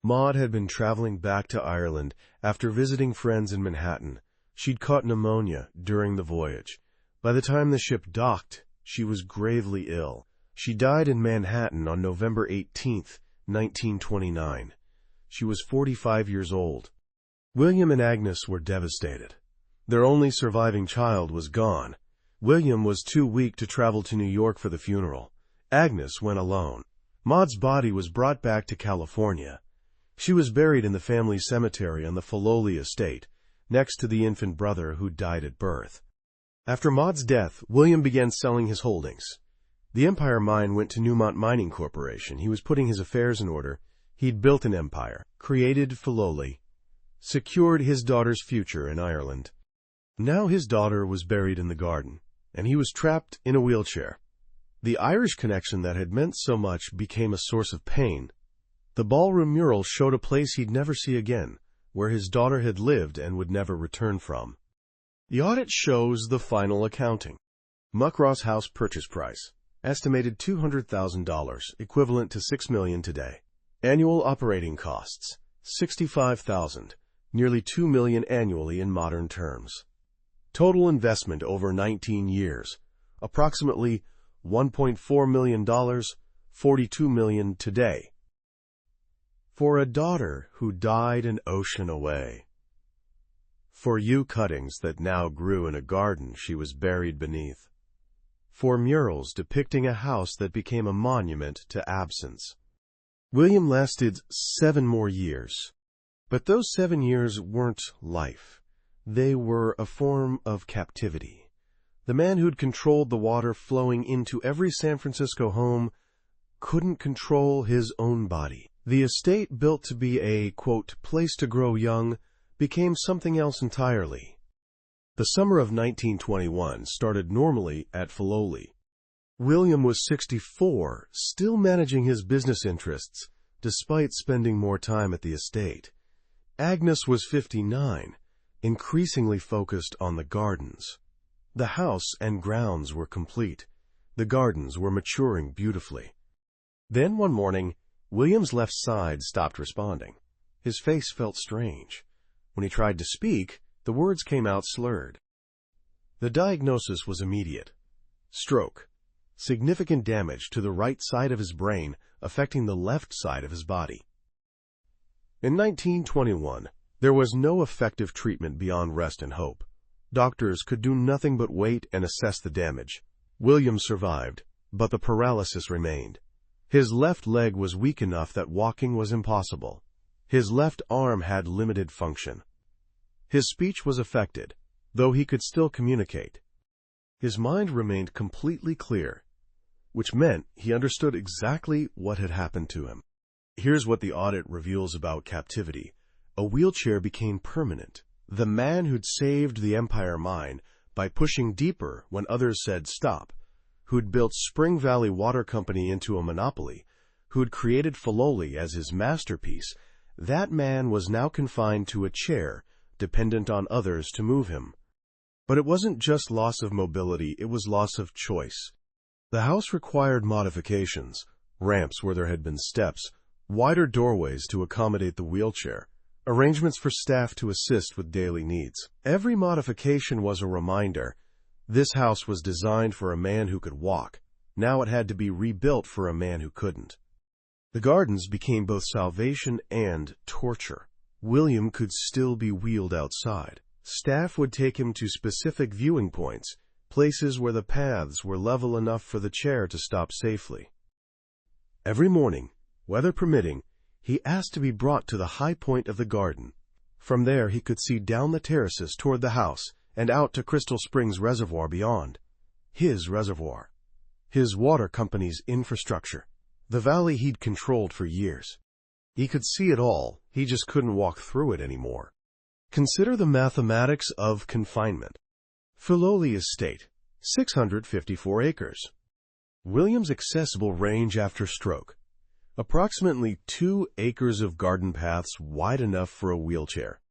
Maud had been traveling back to Ireland after visiting friends in Manhattan. She'd caught pneumonia during the voyage. By the time the ship docked, she was gravely ill. She died in Manhattan on November 18, 1929. She was 45 years old. William and Agnes were devastated. Their only surviving child was gone. William was too weak to travel to New York for the funeral. Agnes went alone. Maud's body was brought back to California. She was buried in the family cemetery on the Filoli estate, next to the infant brother who died at birth. After Maud's death, William began selling his holdings. The Empire mine went to Newmont Mining Corporation. He was putting his affairs in order. He'd built an empire, created Filoli, secured his daughter's future in Ireland. Now his daughter was buried in the garden, and he was trapped in a wheelchair. The Irish connection that had meant so much became a source of pain. The ballroom mural showed a place he'd never see again, where his daughter had lived and would never return from. The audit shows the final accounting. Muckross house purchase price, estimated $200,000, equivalent to $6 million today. Annual operating costs, $65,000, nearly $2 million annually in modern terms. Total investment over 19 years, approximately $1.4 million, $42 million today. For a daughter who died an ocean away. For yew cuttings that now grew in a garden she was buried beneath. For murals depicting a house that became a monument to absence. William lasted 7 more years. But those 7 years weren't life. They were a form of captivity. The man who'd controlled the water flowing into every San Francisco home couldn't control his own body. The estate, built to be a, quote, place to grow young, became something else entirely. The summer of 1921 started normally at Filoli. William was 64, still managing his business interests, despite spending more time at the estate. Agnes was 59, increasingly focused on the gardens. The house and grounds were complete. The gardens were maturing beautifully. Then one morning, William's left side stopped responding. His face felt strange. When he tried to speak, the words came out slurred. The diagnosis was immediate. Stroke. Significant damage to the right side of his brain, affecting the left side of his body. In 1921, there was no effective treatment beyond rest and hope. Doctors could do nothing but wait and assess the damage. William survived, but the paralysis remained. His left leg was weak enough that walking was impossible. His left arm had limited function. His speech was affected, though he could still communicate. His mind remained completely clear, which meant he understood exactly what had happened to him. Here's what the audit reveals about captivity. A wheelchair became permanent. The man who'd saved the Empire mine by pushing deeper when others said stop, who'd built Spring Valley Water Company into a monopoly, who'd created Filoli as his masterpiece, that man was now confined to a chair, dependent on others to move him. But it wasn't just loss of mobility, it was loss of choice. The house required modifications, ramps where there had been steps, wider doorways to accommodate the wheelchair, arrangements for staff to assist with daily needs. Every modification was a reminder. This house was designed for a man who could walk. Now it had to be rebuilt for a man who couldn't. The gardens became both salvation and torture. William could still be wheeled outside. Staff would take him to specific viewing points, places where the paths were level enough for the chair to stop safely. Every morning, weather permitting, he asked to be brought to the high point of the garden. From there he could see down the terraces toward the house and out to Crystal Springs Reservoir beyond. His reservoir. His water company's infrastructure. the valley he'd controlled for years. He could see it all, he just couldn't walk through it anymore. Consider the mathematics of confinement. Filoli estate, 654 acres. William's accessible range after stroke, approximately 2 acres of garden paths wide enough for a wheelchair.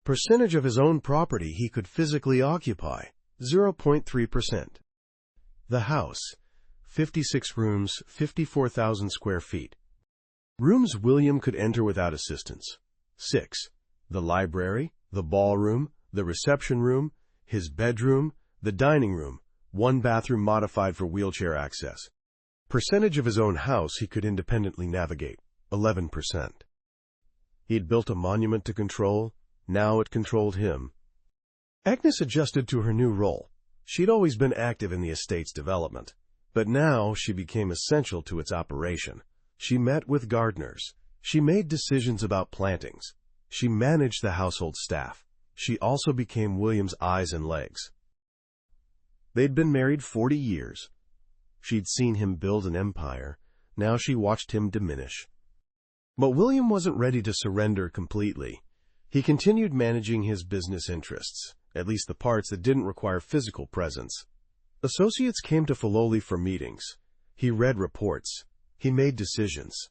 Percentage of his own property he could physically occupy, 0.3%. The house, 56 rooms, 54,000 square feet. Rooms William could enter without assistance, 6. The library, the ballroom, the reception room, his bedroom, the dining room, 1 bathroom modified for wheelchair access. Percentage of his own house he could independently navigate, 11%. He'd built a monument to control, now it controlled him. Agnes adjusted to her new role. She'd always been active in the estate's development, but now she became essential to its operation. She met with gardeners. She made decisions about plantings. She managed the household staff. She also became William's eyes and legs. They'd been married 40 years. She'd seen him build an empire. Now she watched him diminish. But William wasn't ready to surrender completely. He continued managing his business interests, at least the parts that didn't require physical presence. Associates came to Filoli for meetings. He read reports. He made decisions.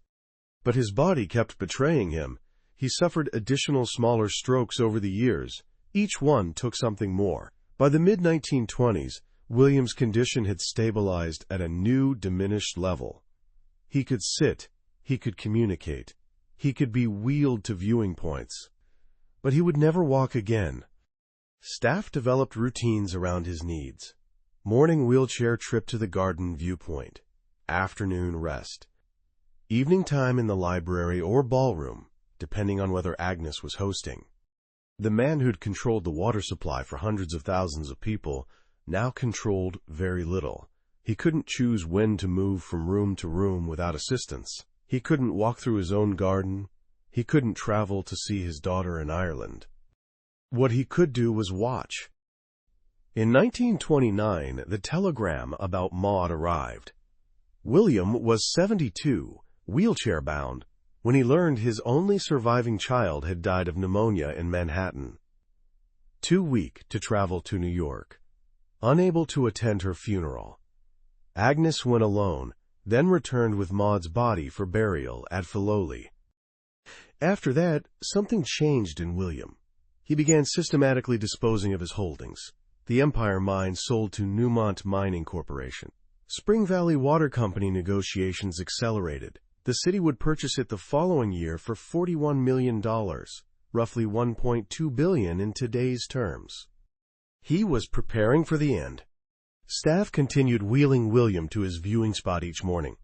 But his body kept betraying him. He suffered additional smaller strokes over the years. Each one took something more. By the mid-1920s, William's condition had stabilized at a new, diminished level. He could sit. He could communicate. He could be wheeled to viewing points. But he would never walk again. Staff developed routines around his needs. Morning wheelchair trip to the garden viewpoint. Afternoon rest. Evening time in the library or ballroom, depending on whether Agnes was hosting. The man who'd controlled the water supply for hundreds of thousands of people now controlled very little. He couldn't choose when to move from room to room without assistance. He couldn't walk through his own garden. He couldn't travel to see his daughter in Ireland. What he could do was watch. In 1929, the telegram about Maud arrived. William was 72, wheelchair-bound, when he learned his only surviving child had died of pneumonia in Manhattan. Too weak to travel to New York. Unable to attend her funeral. Agnes went alone, then returned with Maud's body for burial at Filoli. After that, something changed in William. He began systematically disposing of his holdings. The Empire mine sold to Newmont Mining Corporation. Spring Valley Water Company negotiations accelerated. The city would purchase it the following year for $41 million, roughly $1.2 billion in today's terms. He was preparing for the end. Staff continued wheeling William to his viewing spot each morning.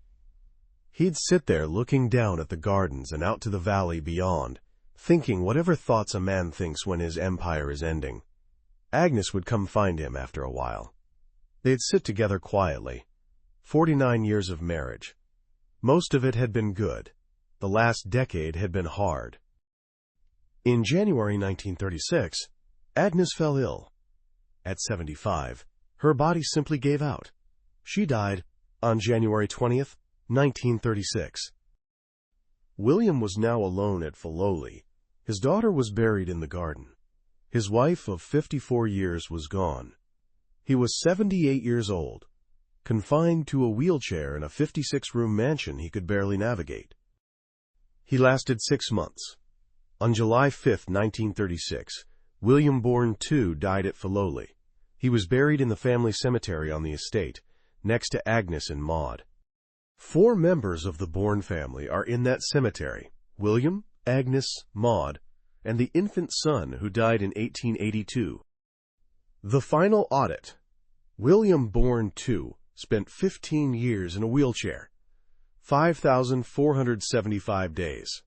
He'd sit there looking down at the gardens and out to the valley beyond, thinking whatever thoughts a man thinks when his empire is ending. Agnes would come find him after a while. They'd sit together quietly. 49 years of marriage. Most of it had been good. The last decade had been hard. In January 1936, Agnes fell ill. At 75, her body simply gave out. She died on January 20th, 1936. William was now alone at Filoli. His daughter was buried in the garden. His wife of 54 years was gone. He was 78 years old, confined to a wheelchair in a 56-room mansion he could barely navigate. He lasted 6 months. On July 5, 1936, William Bourn II died at Filoli. He was buried in the family cemetery on the estate, next to Agnes and Maud. 4 members of the Bourn family are in that cemetery: William, Agnes, Maud, and the infant son who died in 1882. The final audit. William Bourn II spent 15 years in a wheelchair, 5,475 days,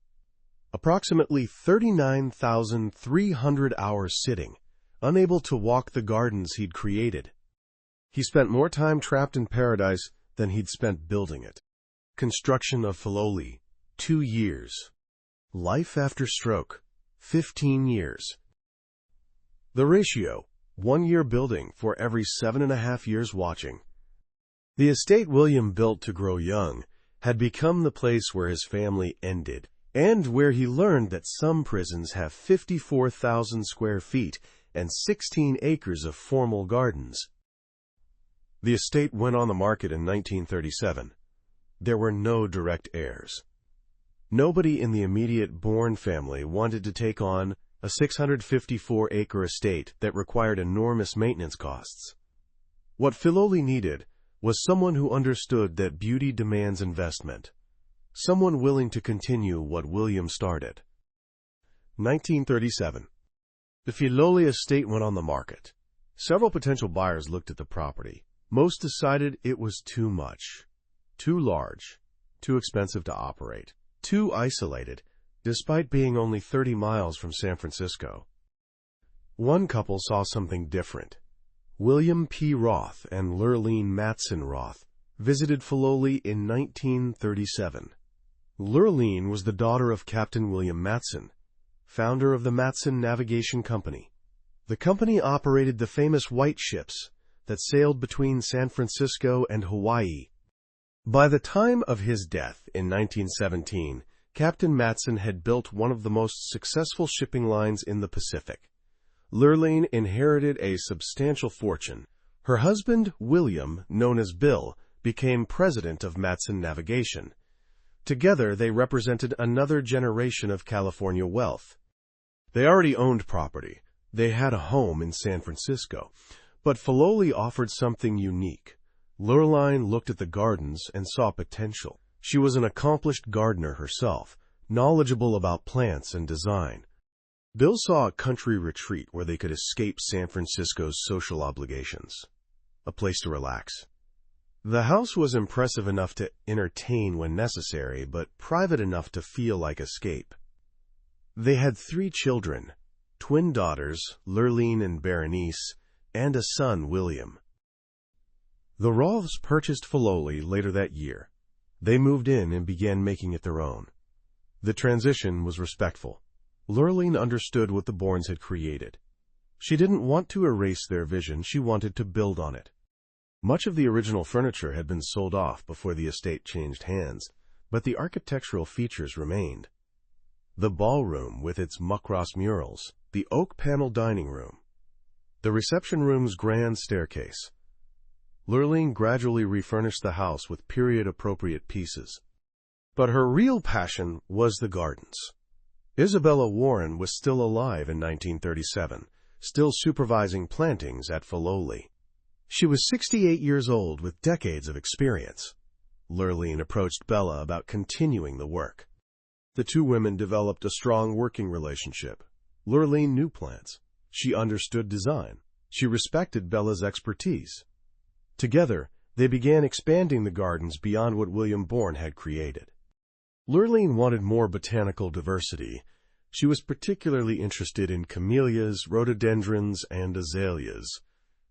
approximately 39,300 hours sitting, unable to walk the gardens he'd created. He spent more time trapped in paradise than he'd spent building it. Construction of Filoli, 2 years. Life after stroke, 15 years. The ratio, 1 year building for every 7.5 years watching. The estate William built to grow young had become the place where his family ended, and where he learned that some prisons have 54,000 square feet and 16 acres of formal gardens. The estate went on the market in 1937. There were no direct heirs. Nobody in the immediate Bourn family wanted to take on a 654-acre estate that required enormous maintenance costs. What Filoli needed was someone who understood that beauty demands investment, someone willing to continue what William started. 1937. The Filoli estate went on the market. Several potential buyers looked at the property. Most decided it was too much, too large, too expensive to operate, too isolated, despite being only 30 miles from San Francisco. One couple saw something different. William P. Roth and Lurleen Matson Roth visited Filoli in 1937. Lurleen was the daughter of Captain William Matson, founder of the Matson Navigation Company. The company operated the famous white ships that sailed between San Francisco and Hawaii. By the time of his death in 1917, Captain Matson had built one of the most successful shipping lines in the Pacific. Lurleen inherited a substantial fortune. Her husband, William, known as Bill, became president of Matson Navigation. Together, they represented another generation of California wealth. They already owned property. They had a home in San Francisco. But Filoli offered something unique. Lurleen looked at the gardens and saw potential. She was an accomplished gardener herself, knowledgeable about plants and design. Bill saw a country retreat where they could escape San Francisco's social obligations, a place to relax. The house was impressive enough to entertain when necessary, but private enough to feel like escape. They had 3 children, twin daughters, Lurleen and Berenice, and a son, William. The Roths purchased Filoli later that year. They moved in and began making it their own. The transition was respectful. Lurleen understood what the Bourns had created. She didn't want to erase their vision, she wanted to build on it. Much of the original furniture had been sold off before the estate changed hands, but the architectural features remained. The ballroom with its muckross murals, the oak-paneled dining room, the reception room's grand staircase. Lurleen gradually refurnished the house with period-appropriate pieces. But her real passion was the gardens. Isabella Warren was still alive in 1937, still supervising plantings at Filoli. She was 68 years old with decades of experience. Lurleen approached Bella about continuing the work. The 2 women developed a strong working relationship. Lurleen knew plants. She understood design. She respected Bella's expertise. Together, they began expanding the gardens beyond what William Bourn had created. Lurleen wanted more botanical diversity. She was particularly interested in camellias, rhododendrons, and azaleas.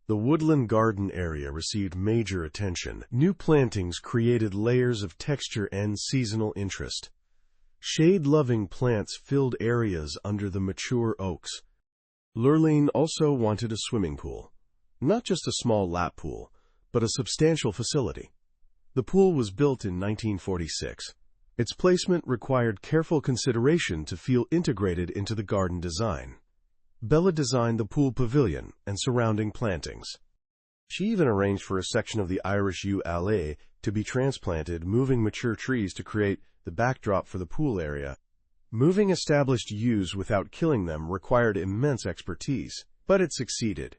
The woodland garden area received major attention. New plantings created layers of texture and seasonal interest. Shade-loving plants filled areas under the mature oaks. Lurleen also wanted a swimming pool. Not just a small lap pool, but a substantial facility. The pool was built in 1946. Its placement required careful consideration to feel integrated into the garden design. Bella designed the pool pavilion and surrounding plantings. She even arranged for a section of the Irish yew allée to be transplanted, moving mature trees to create the backdrop for the pool area. Moving established yews without killing them required immense expertise, but it succeeded.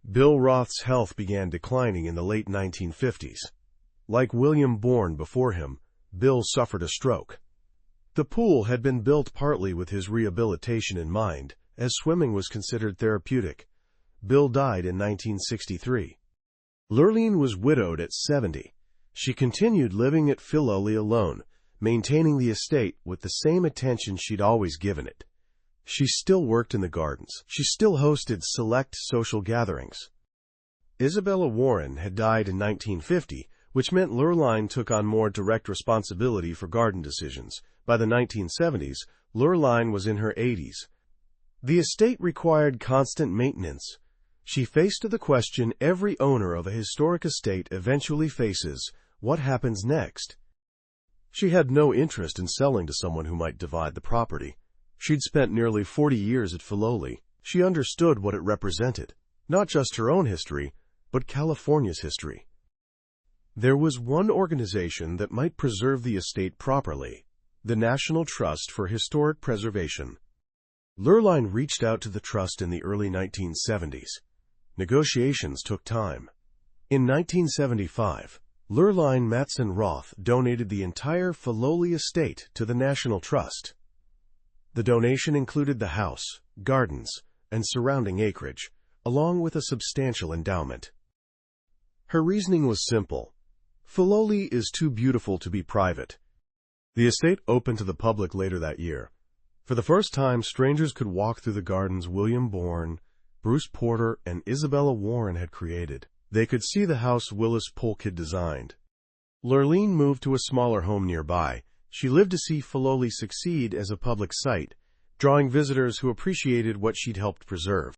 Bill Roth's health began declining in the late 1950s. Like William Bourn before him, Bill suffered a stroke. The pool had been built partly with his rehabilitation in mind, as swimming was considered therapeutic. Bill died in 1963. Lurleen was widowed at 70. She continued living at Filoli alone, maintaining the estate with the same attention she'd always given it. She still worked in the gardens. She still hosted select social gatherings. Isabella Warren had died in 1950, which meant Lurleen took on more direct responsibility for garden decisions. By the 1970s, Lurleen was in her 80s. The estate required constant maintenance. She faced the question every owner of a historic estate eventually faces: what happens next? She had no interest in selling to someone who might divide the property. She'd spent nearly 40 years at Filoli. She understood what it represented, not just her own history, but California's history. There was one organization that might preserve the estate properly: the National Trust for Historic Preservation. Lurline reached out to the trust in the early 1970s. Negotiations took time. In 1975, Lurline Matson Roth donated the entire Filoli estate to the National Trust. The donation included the house, gardens, and surrounding acreage, along with a substantial endowment. Her reasoning was simple. Filoli is too beautiful to be private. The estate opened to the public later that year. For the first time, strangers could walk through the gardens William Bourn, Bruce Porter, and Isabella Warren had created. They could see the house Willis Polk had designed. Lurline moved to a smaller home nearby. She lived to see Filoli succeed as a public site, drawing visitors who appreciated what she'd helped preserve.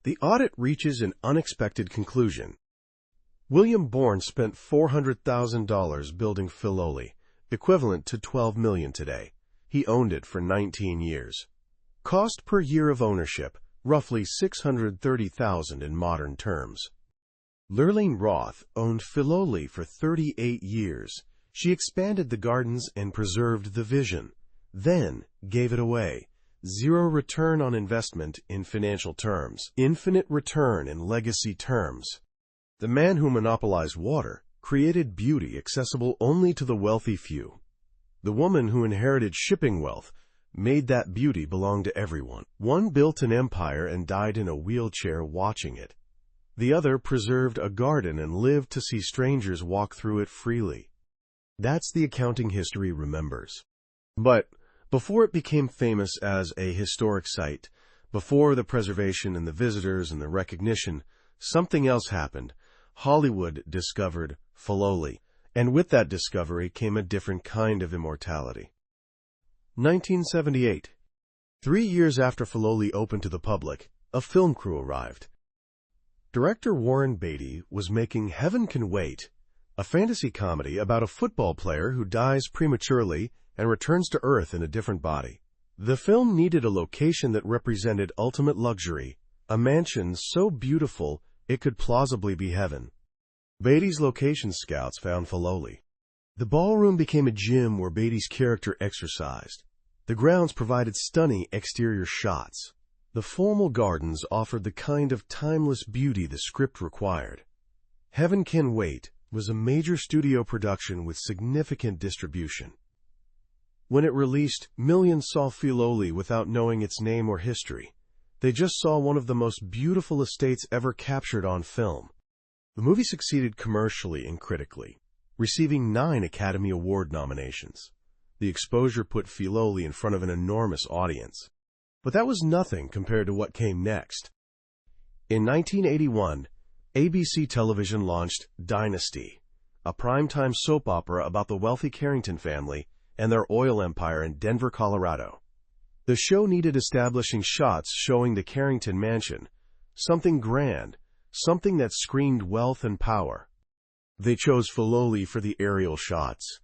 The audit reaches an unexpected conclusion. William Bourn spent $400,000 building Filoli, equivalent to $12 million today. He owned it for 19 years. Cost per year of ownership, roughly $630,000 in modern terms. Lurline Roth owned Filoli for 38 years. She expanded the gardens and preserved the vision, then gave it away. Zero return on investment in financial terms, infinite return in legacy terms. The man who monopolized water created beauty accessible only to the wealthy few. The woman who inherited shipping wealth made that beauty belong to everyone. One built an empire and died in a wheelchair watching it. The other preserved a garden and lived to see strangers walk through it freely. That's the accounting history remembers. But before it became famous as a historic site, before the preservation and the visitors and the recognition, something else happened. Hollywood discovered Filoli, and with that discovery came a different kind of immortality. 1978. 3 years after Filoli opened to the public, a film crew arrived. Director Warren Beatty was making Heaven Can Wait, a fantasy comedy about a football player who dies prematurely and returns to Earth in a different body. The film needed a location that represented ultimate luxury, a mansion so beautiful it could plausibly be heaven. Beatty's location scouts found Filoli. The ballroom became a gym where Beatty's character exercised. The grounds provided stunning exterior shots. The formal gardens offered the kind of timeless beauty the script required. Heaven Can Wait was a major studio production with significant distribution. When it released, millions saw Filoli without knowing its name or history. They just saw one of the most beautiful estates ever captured on film. The movie succeeded commercially and critically, receiving 9 Academy Award nominations. The exposure put Filoli in front of an enormous audience. But that was nothing compared to what came next. In 1981, ABC Television launched Dynasty, a primetime soap opera about the wealthy Carrington family and their oil empire in Denver, Colorado. The show needed establishing shots showing the Carrington mansion, something grand, something that screamed wealth and power. They chose Filoli for the aerial shots.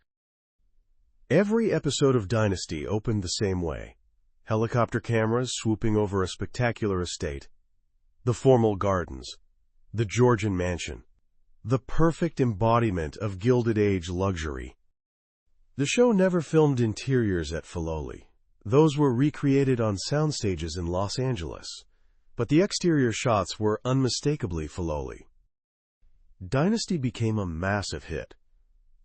Every episode of Dynasty opened the same way. Helicopter cameras swooping over a spectacular estate. The formal gardens. The Georgian mansion. The perfect embodiment of Gilded Age luxury. The show never filmed interiors at Filoli. Those were recreated on sound stages in Los Angeles. But the exterior shots were unmistakably Filoli. Dynasty became a massive hit.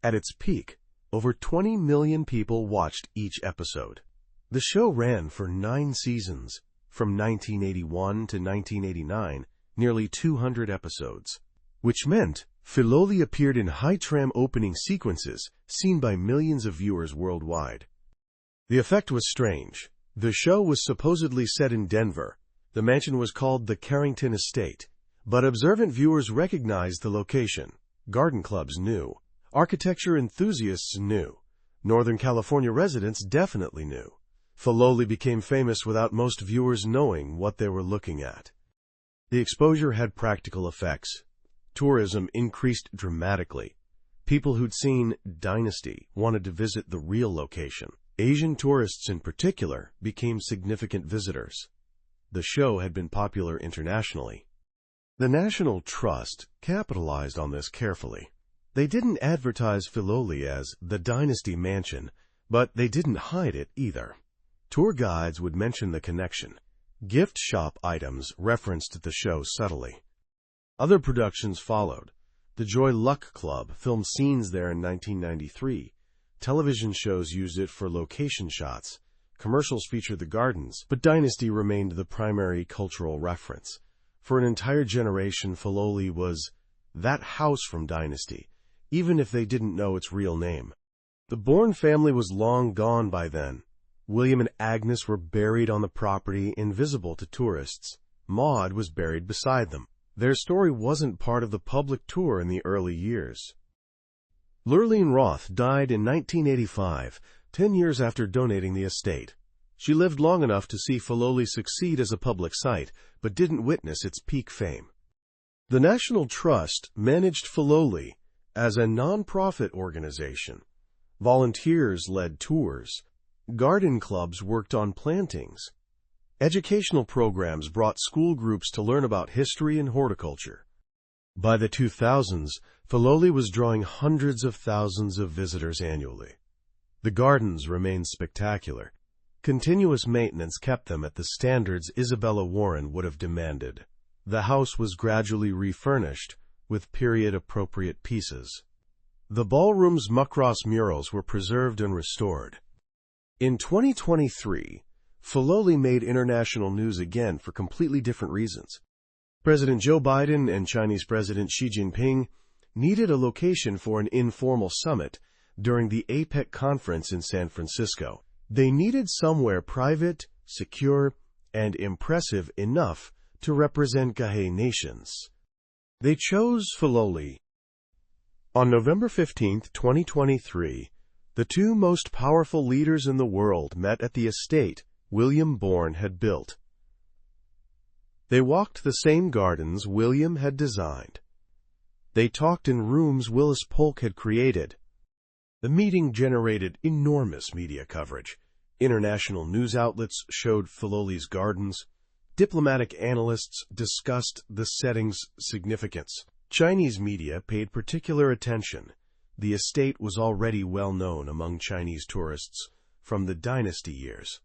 At its peak, over 20 million people watched each episode. The show ran for 9 seasons, from 1981 to 1989, nearly 200 episodes, which meant Filoli appeared in high-tram opening sequences seen by millions of viewers worldwide. The effect was strange. The show was supposedly set in Denver. The mansion was called the Carrington Estate, but observant viewers recognized the location. Garden clubs knew. Architecture enthusiasts knew. Northern California residents definitely knew. Filoli became famous without most viewers knowing what they were looking at. The exposure had practical effects. Tourism increased dramatically. People who'd seen Dynasty wanted to visit the real location. Asian tourists in particular became significant visitors. The show had been popular internationally. The National Trust capitalized on this carefully. They didn't advertise Filoli as the Dynasty Mansion, but they didn't hide it either. Tour guides would mention the connection. Gift shop items referenced the show subtly. Other productions followed. The Joy Luck Club filmed scenes there in 1993. Television shows used it for location shots. Commercials featured the gardens, but Dynasty remained the primary cultural reference. For an entire generation, Filoli was that house from Dynasty, even if they didn't know its real name. The Bourn family was long gone by then. William and Agnes were buried on the property, invisible to tourists. Maud was buried beside them. Their story wasn't part of the public tour in the early years. Lurleen Roth died in 1985, 10 years after donating the estate. She lived long enough to see Filoli succeed as a public site, but didn't witness its peak fame. The National Trust managed Filoli as a non-profit organization. Volunteers led tours. Garden clubs worked on plantings. Educational programs brought school groups to learn about history and horticulture. By the 2000s, Filoli was drawing hundreds of thousands of visitors annually. The gardens remained spectacular. Continuous maintenance kept them at the standards Isabella Warren would have demanded. The house was gradually refurnished with period-appropriate pieces. The ballroom's Muckross murals were preserved and restored. In 2023, Filoli made international news again for completely different reasons. President Joe Biden and Chinese President Xi Jinping needed a location for an informal summit during the APEC conference in San Francisco. They needed somewhere private, secure, and impressive enough to represent Gahe nations. They chose Filoli. On November 15, 2023, the two most powerful leaders in the world met at the estate William Bourn had built. They walked the same gardens William had designed. They talked in rooms Willis Polk had created. The meeting generated enormous media coverage. International news outlets showed Filoli's gardens. Diplomatic analysts discussed the setting's significance. Chinese media paid particular attention. The estate was already well known among Chinese tourists from the Dynasty years.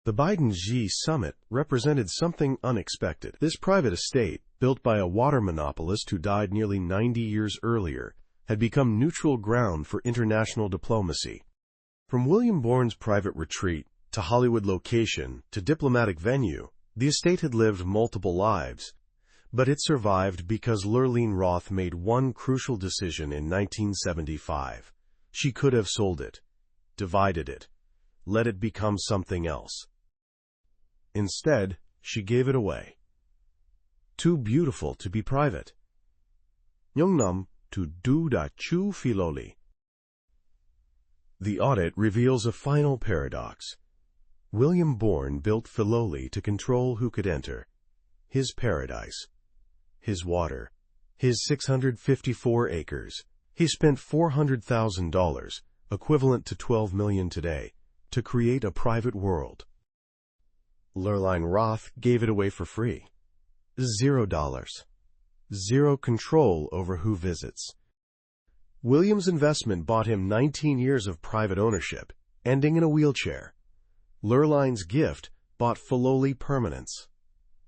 The Biden-Xi summit represented something unexpected. This private estate, built by a water monopolist who died nearly 90 years earlier, had become neutral ground for international diplomacy. From William Bourne's private retreat to Hollywood location to diplomatic venue, the estate had lived multiple lives. But it survived because Lurleen Roth made one crucial decision in 1975. She could have sold it, divided it, let it become something else. Instead, she gave it away. Too beautiful to be private. Yongnam to do da chu Filoli. The audit reveals a final paradox. William Bourn built Filoli to control who could enter. His paradise. His water, his 654 acres. He spent $400,000, equivalent to $12 million today, to create a private world. Lurleen Roth gave it away for free. $0. Zero control over who visits. William's investment bought him 19 years of private ownership, ending in a wheelchair. Lurleen's gift bought Filoli permanence.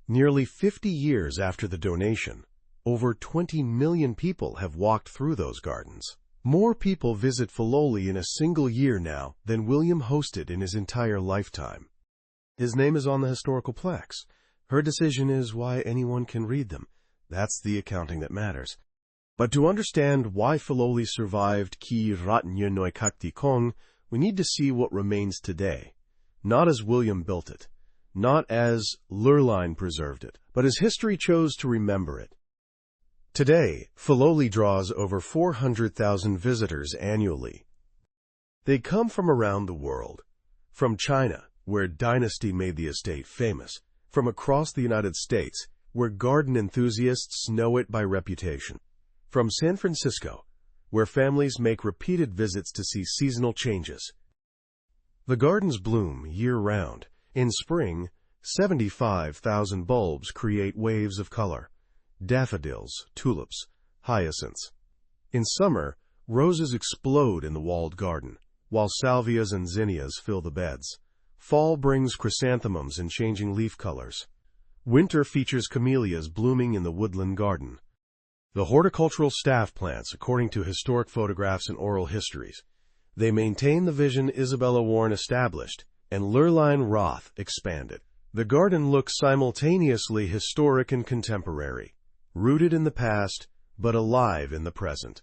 Nearly 50 years after the donation, over 20 million people have walked through those gardens. More people visit Filoli in a single year now than William hosted in his entire lifetime. His name is on the historical plaques. Her decision is why anyone can read them. That's the accounting that matters. But to understand why Filoli survived Ki Ratnye Noi Kakti Kong, we need to see what remains today. Not as William built it. Not as Lurleen preserved it, but as history chose to remember it. Today, Filoli draws over 400,000 visitors annually. They come from around the world. From China, where Dynasty made the estate famous. From across the United States, where garden enthusiasts know it by reputation. From San Francisco, where families make repeated visits to see seasonal changes. The gardens bloom year-round. In spring, 75,000 bulbs create waves of color: daffodils, tulips, hyacinths. In summer, roses explode in the walled garden, while salvias and zinnias fill the beds. Fall brings chrysanthemums in changing leaf colors. Winter features camellias blooming in the woodland garden. The horticultural staff plants, according to historic photographs and oral histories. They maintain the vision Isabella Warren established, and Lurline Roth expanded. The garden looks simultaneously historic and contemporary, rooted in the past, but alive in the present.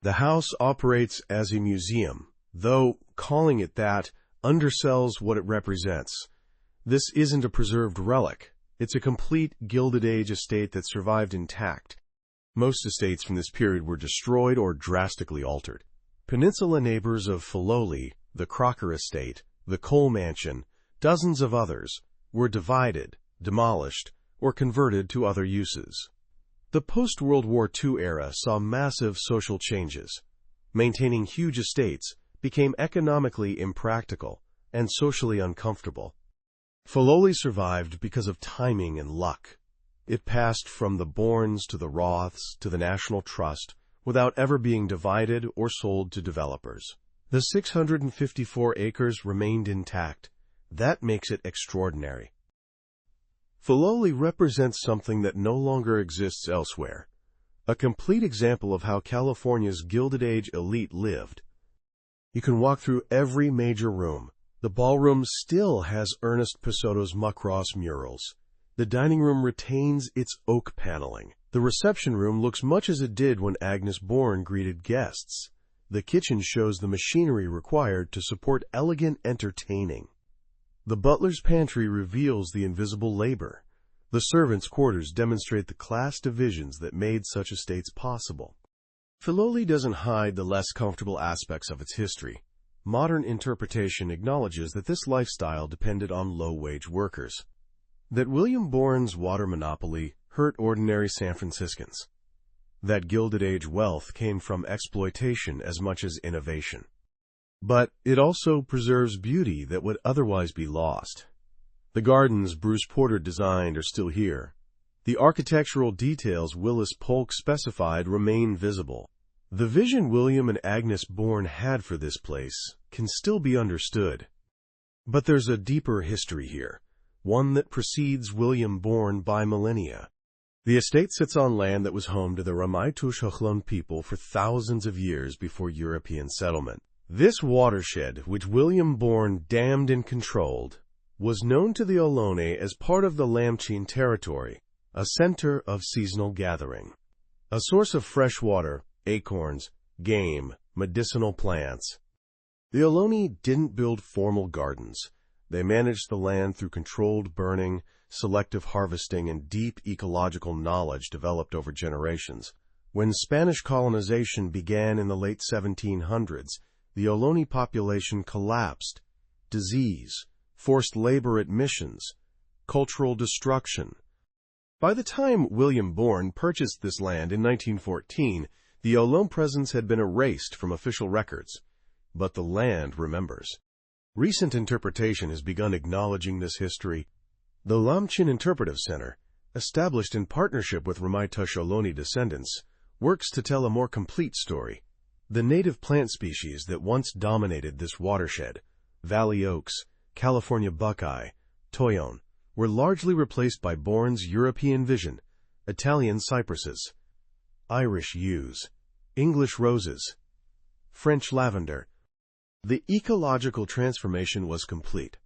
The house operates as a museum, though calling it that undersells what it represents. This isn't a preserved relic. It's a complete Gilded Age estate that survived intact. Most estates from this period were destroyed or drastically altered. Peninsula neighbors of Filoli, the Crocker estate, the Cole mansion, dozens of others, were divided, demolished, or converted to other uses. The post-World War II era saw massive social changes. Maintaining huge estates became economically impractical and socially uncomfortable. Filoli survived because of timing and luck. It passed from the Bourns to the Roths to the National Trust without ever being divided or sold to developers. The 654 acres remained intact. That makes it extraordinary. Filoli represents something that no longer exists elsewhere, a complete example of how California's Gilded Age elite lived. You can walk through every major room. The ballroom still has Ernest Pesotto's Muckross murals. The dining room retains its oak paneling. The reception room looks much as it did when Agnes Bourn greeted guests. The kitchen shows the machinery required to support elegant entertaining. The butler's pantry reveals the invisible labor. The servants' quarters demonstrate the class divisions that made such estates possible. Filoli doesn't hide the less comfortable aspects of its history. Modern interpretation acknowledges that this lifestyle depended on low-wage workers, that William Bourn's water monopoly hurt ordinary San Franciscans, that Gilded Age wealth came from exploitation as much as innovation. But it also preserves beauty that would otherwise be lost. The gardens Bruce Porter designed are still here. The architectural details Willis Polk specified remain visible. The vision William and Agnes Bourn had for this place can still be understood. But there's a deeper history here, one that precedes William Bourn by millennia. The estate sits on land that was home to the Ramaytush people for thousands of years before European settlement. This watershed, which William Bourn dammed and controlled, was known to the Ohlone as part of the Lamchin territory, a center of seasonal gathering, a source of fresh water, acorns, game, medicinal plants. The Ohlone didn't build formal gardens. They managed the land through controlled burning, selective harvesting, and deep ecological knowledge developed over generations. When Spanish colonization began in the late 1700s, the Ohlone population collapsed. Disease, forced labor at missions, cultural destruction. By the time William Bourn purchased this land in 1914, the Ohlone presence had been erased from official records. But the land remembers. Recent interpretation has begun acknowledging this history. The Lamchin Interpretive Center, established in partnership with Ramaytush Ohlone descendants, works to tell a more complete story. The native plant species that once dominated this watershed, valley oaks, California buckeye, toyon, were largely replaced by Bourne's European vision, Italian cypresses, Irish yews, English roses, French lavender. The ecological transformation was complete.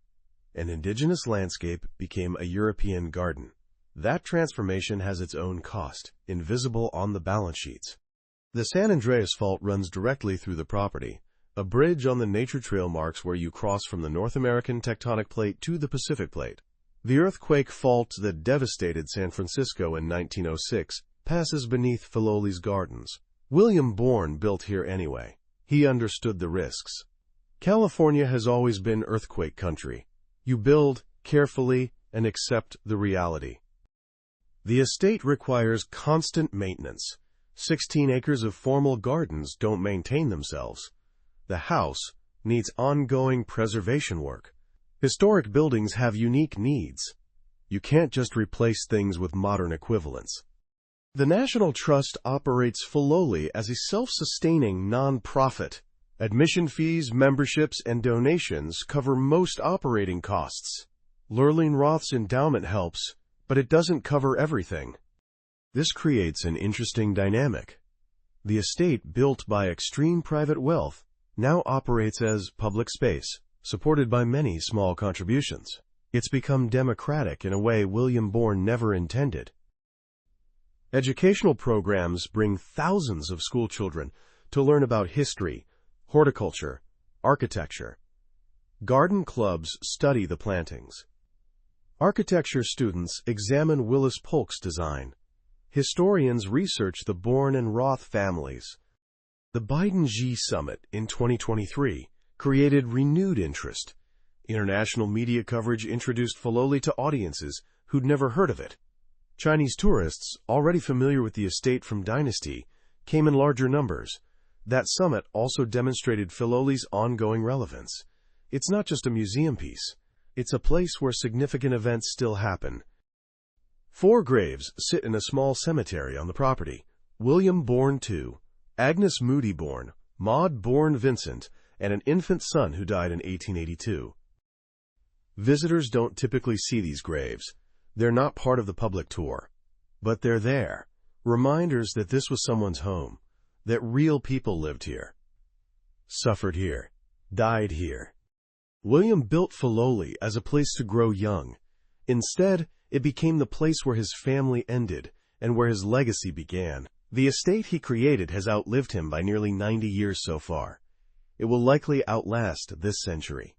An indigenous landscape became a European garden. That transformation has its own cost, invisible on the balance sheets. The San Andreas Fault runs directly through the property. A bridge on the nature trail marks where you cross from the North American tectonic plate to the Pacific plate. The earthquake fault that devastated San Francisco in 1906 passes beneath Filoli's gardens. William Bourn built here anyway. He understood the risks. California has always been earthquake country. You build carefully and accept the reality. The estate requires constant maintenance. 16 acres of formal gardens don't maintain themselves. The house needs ongoing preservation work. Historic buildings have unique needs. You can't just replace things with modern equivalents. The National Trust operates Filoli as a self-sustaining non-profit. Admission fees, memberships, and donations cover most operating costs. Lurleen Roth's endowment helps, but it doesn't cover everything. This creates an interesting dynamic. The estate, built by extreme private wealth, now operates as public space, supported by many small contributions. It's become democratic in a way William Bourn never intended. Educational programs bring thousands of schoolchildren to learn about history, horticulture, architecture. Garden clubs study the plantings. Architecture students examine Willis Polk's design. Historians research the Bourn and Roth families. The Biden-Xi summit in 2023 created renewed interest. International media coverage introduced Filoli to audiences who'd never heard of it. Chinese tourists, already familiar with the estate from Dynasty, came in larger numbers. That summit also demonstrated Filoli's ongoing relevance. It's not just a museum piece. It's a place where significant events still happen. 4 graves sit in a small cemetery on the property. William Bourn II, Agnes Moody Bourn, Maud Bourn Vincent, and an infant son who died in 1882. Visitors don't typically see these graves. They're not part of the public tour. But they're there, reminders that this was someone's home, that real people lived here, suffered here, died here. William built Filoli as a place to grow young. Instead, it became the place where his family ended and where his legacy began. The estate he created has outlived him by nearly 90 years so far. It will likely outlast this century.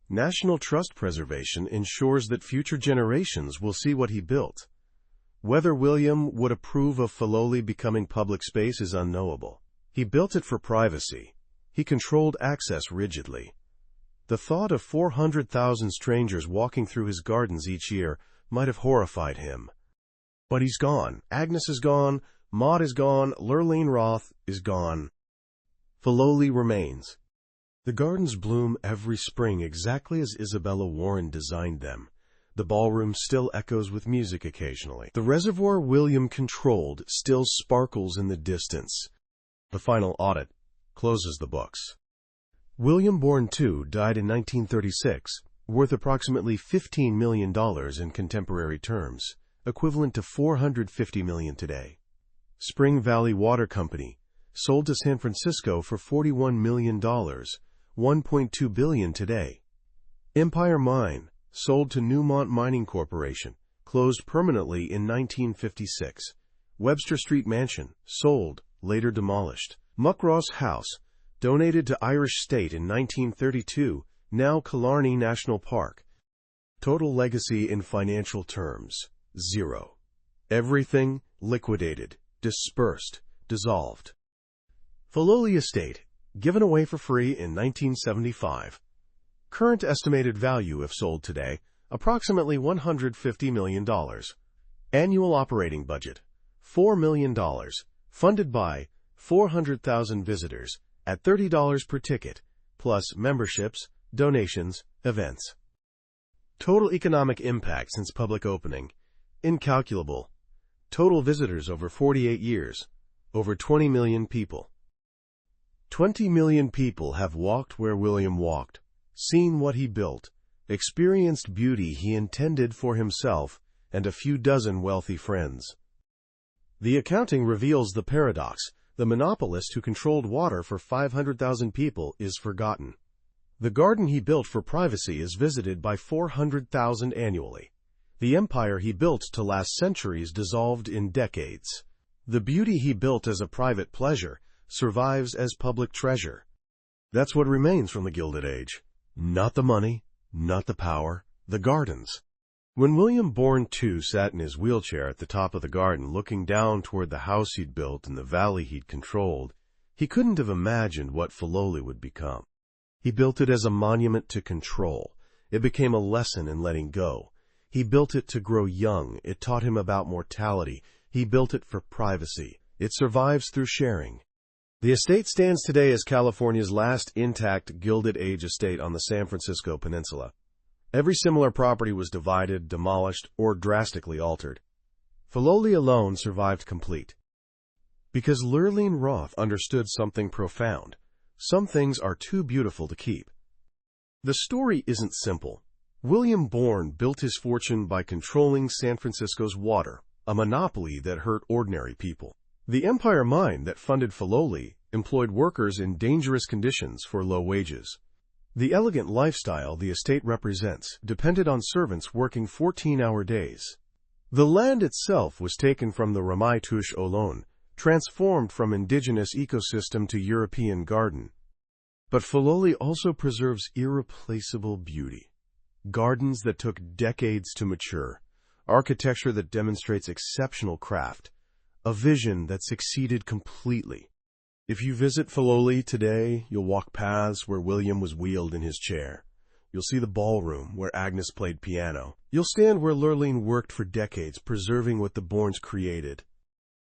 National Trust preservation ensures that future generations will see what he built. Whether William would approve of Filoli becoming public space is unknowable. He built it for privacy. He controlled access rigidly. The thought of 400,000 strangers walking through his gardens each year might have horrified him. But he's gone. Agnes is gone. Maud is gone. Lurleen Roth is gone. Filoli remains. The gardens bloom every spring exactly as Isabella Warren designed them. The ballroom still echoes with music occasionally. The reservoir William controlled still sparkles in the distance. The final audit closes the books. William Bourn II died in 1936, worth approximately $15 million in contemporary terms, equivalent to $450 million today. Spring Valley Water Company sold to San Francisco for $41 million, $1.2 billion today. Empire Mine, sold to Newmont Mining Corporation, closed permanently in 1956. Webster Street Mansion, sold, later demolished. Muckross House, donated to Irish State in 1932, now Killarney National Park. Total legacy in financial terms, 0. Everything liquidated, dispersed, dissolved. Filoli Estate, given away for free in 1975. Current estimated value if sold today, approximately $150 million. Annual operating budget, $4 million. Funded by 400,000 visitors at $30 per ticket, plus memberships, donations, events. Total economic impact since public opening, incalculable. Total visitors over 48 years, over 20 million people. 20 million people have walked where William walked, seen what he built, experienced beauty he intended for himself and a few dozen wealthy friends. The accounting reveals the paradox. The monopolist who controlled water for 500,000 people is forgotten. The garden he built for privacy is visited by 400,000 annually. The empire he built to last centuries dissolved in decades. The beauty he built as a private pleasure survives as public treasure. That's what remains from the Gilded Age. Not the money, not the power, the gardens. When William Bourn II sat in his wheelchair at the top of the garden looking down toward the house he'd built and the valley he'd controlled, he couldn't have imagined what Filoli would become. He built it as a monument to control. It became a lesson in letting go. He built it to grow young. It taught him about mortality. He built it for privacy. It survives through sharing. The estate stands today as California's last intact Gilded Age estate on the San Francisco Peninsula. Every similar property was divided, demolished, or drastically altered. Filoli alone survived complete. Because Lurleen Roth understood something profound. Some things are too beautiful to keep. The story isn't simple. William Bourn built his fortune by controlling San Francisco's water, a monopoly that hurt ordinary people. The Empire mine that funded Filoli employed workers in dangerous conditions for low wages. The elegant lifestyle the estate represents depended on servants working 14-hour days. The land itself was taken from the Ramaytush Olon, transformed from indigenous ecosystem to European garden. But Filoli also preserves irreplaceable beauty. Gardens that took decades to mature, architecture that demonstrates exceptional craft, a vision that succeeded completely. If you visit Filoli today, you'll walk paths where William was wheeled in his chair. You'll see the ballroom where Agnes played piano. You'll stand where Lurleen worked for decades, preserving what the Bourns created.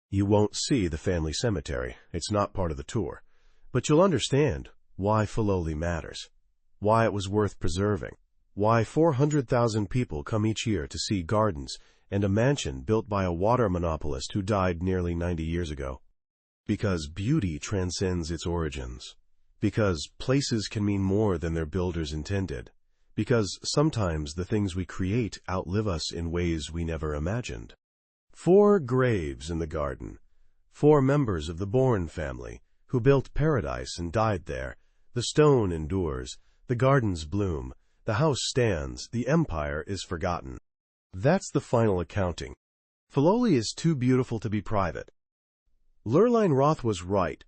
You won't see the family cemetery. It's not part of the tour. But you'll understand why Filoli matters, why it was worth preserving, why 400,000 people come each year to see gardens and a mansion built by a water monopolist who died nearly 90 years ago. Because beauty transcends its origins. Because places can mean more than their builders intended. Because sometimes the things we create outlive us in ways we never imagined. 4 graves in the garden. 4 members of the Bourn family, who built paradise and died there. The stone endures. The gardens bloom. The house stands. The empire is forgotten. That's the final accounting. Filoli is too beautiful to be private. Lurleen Roth was right.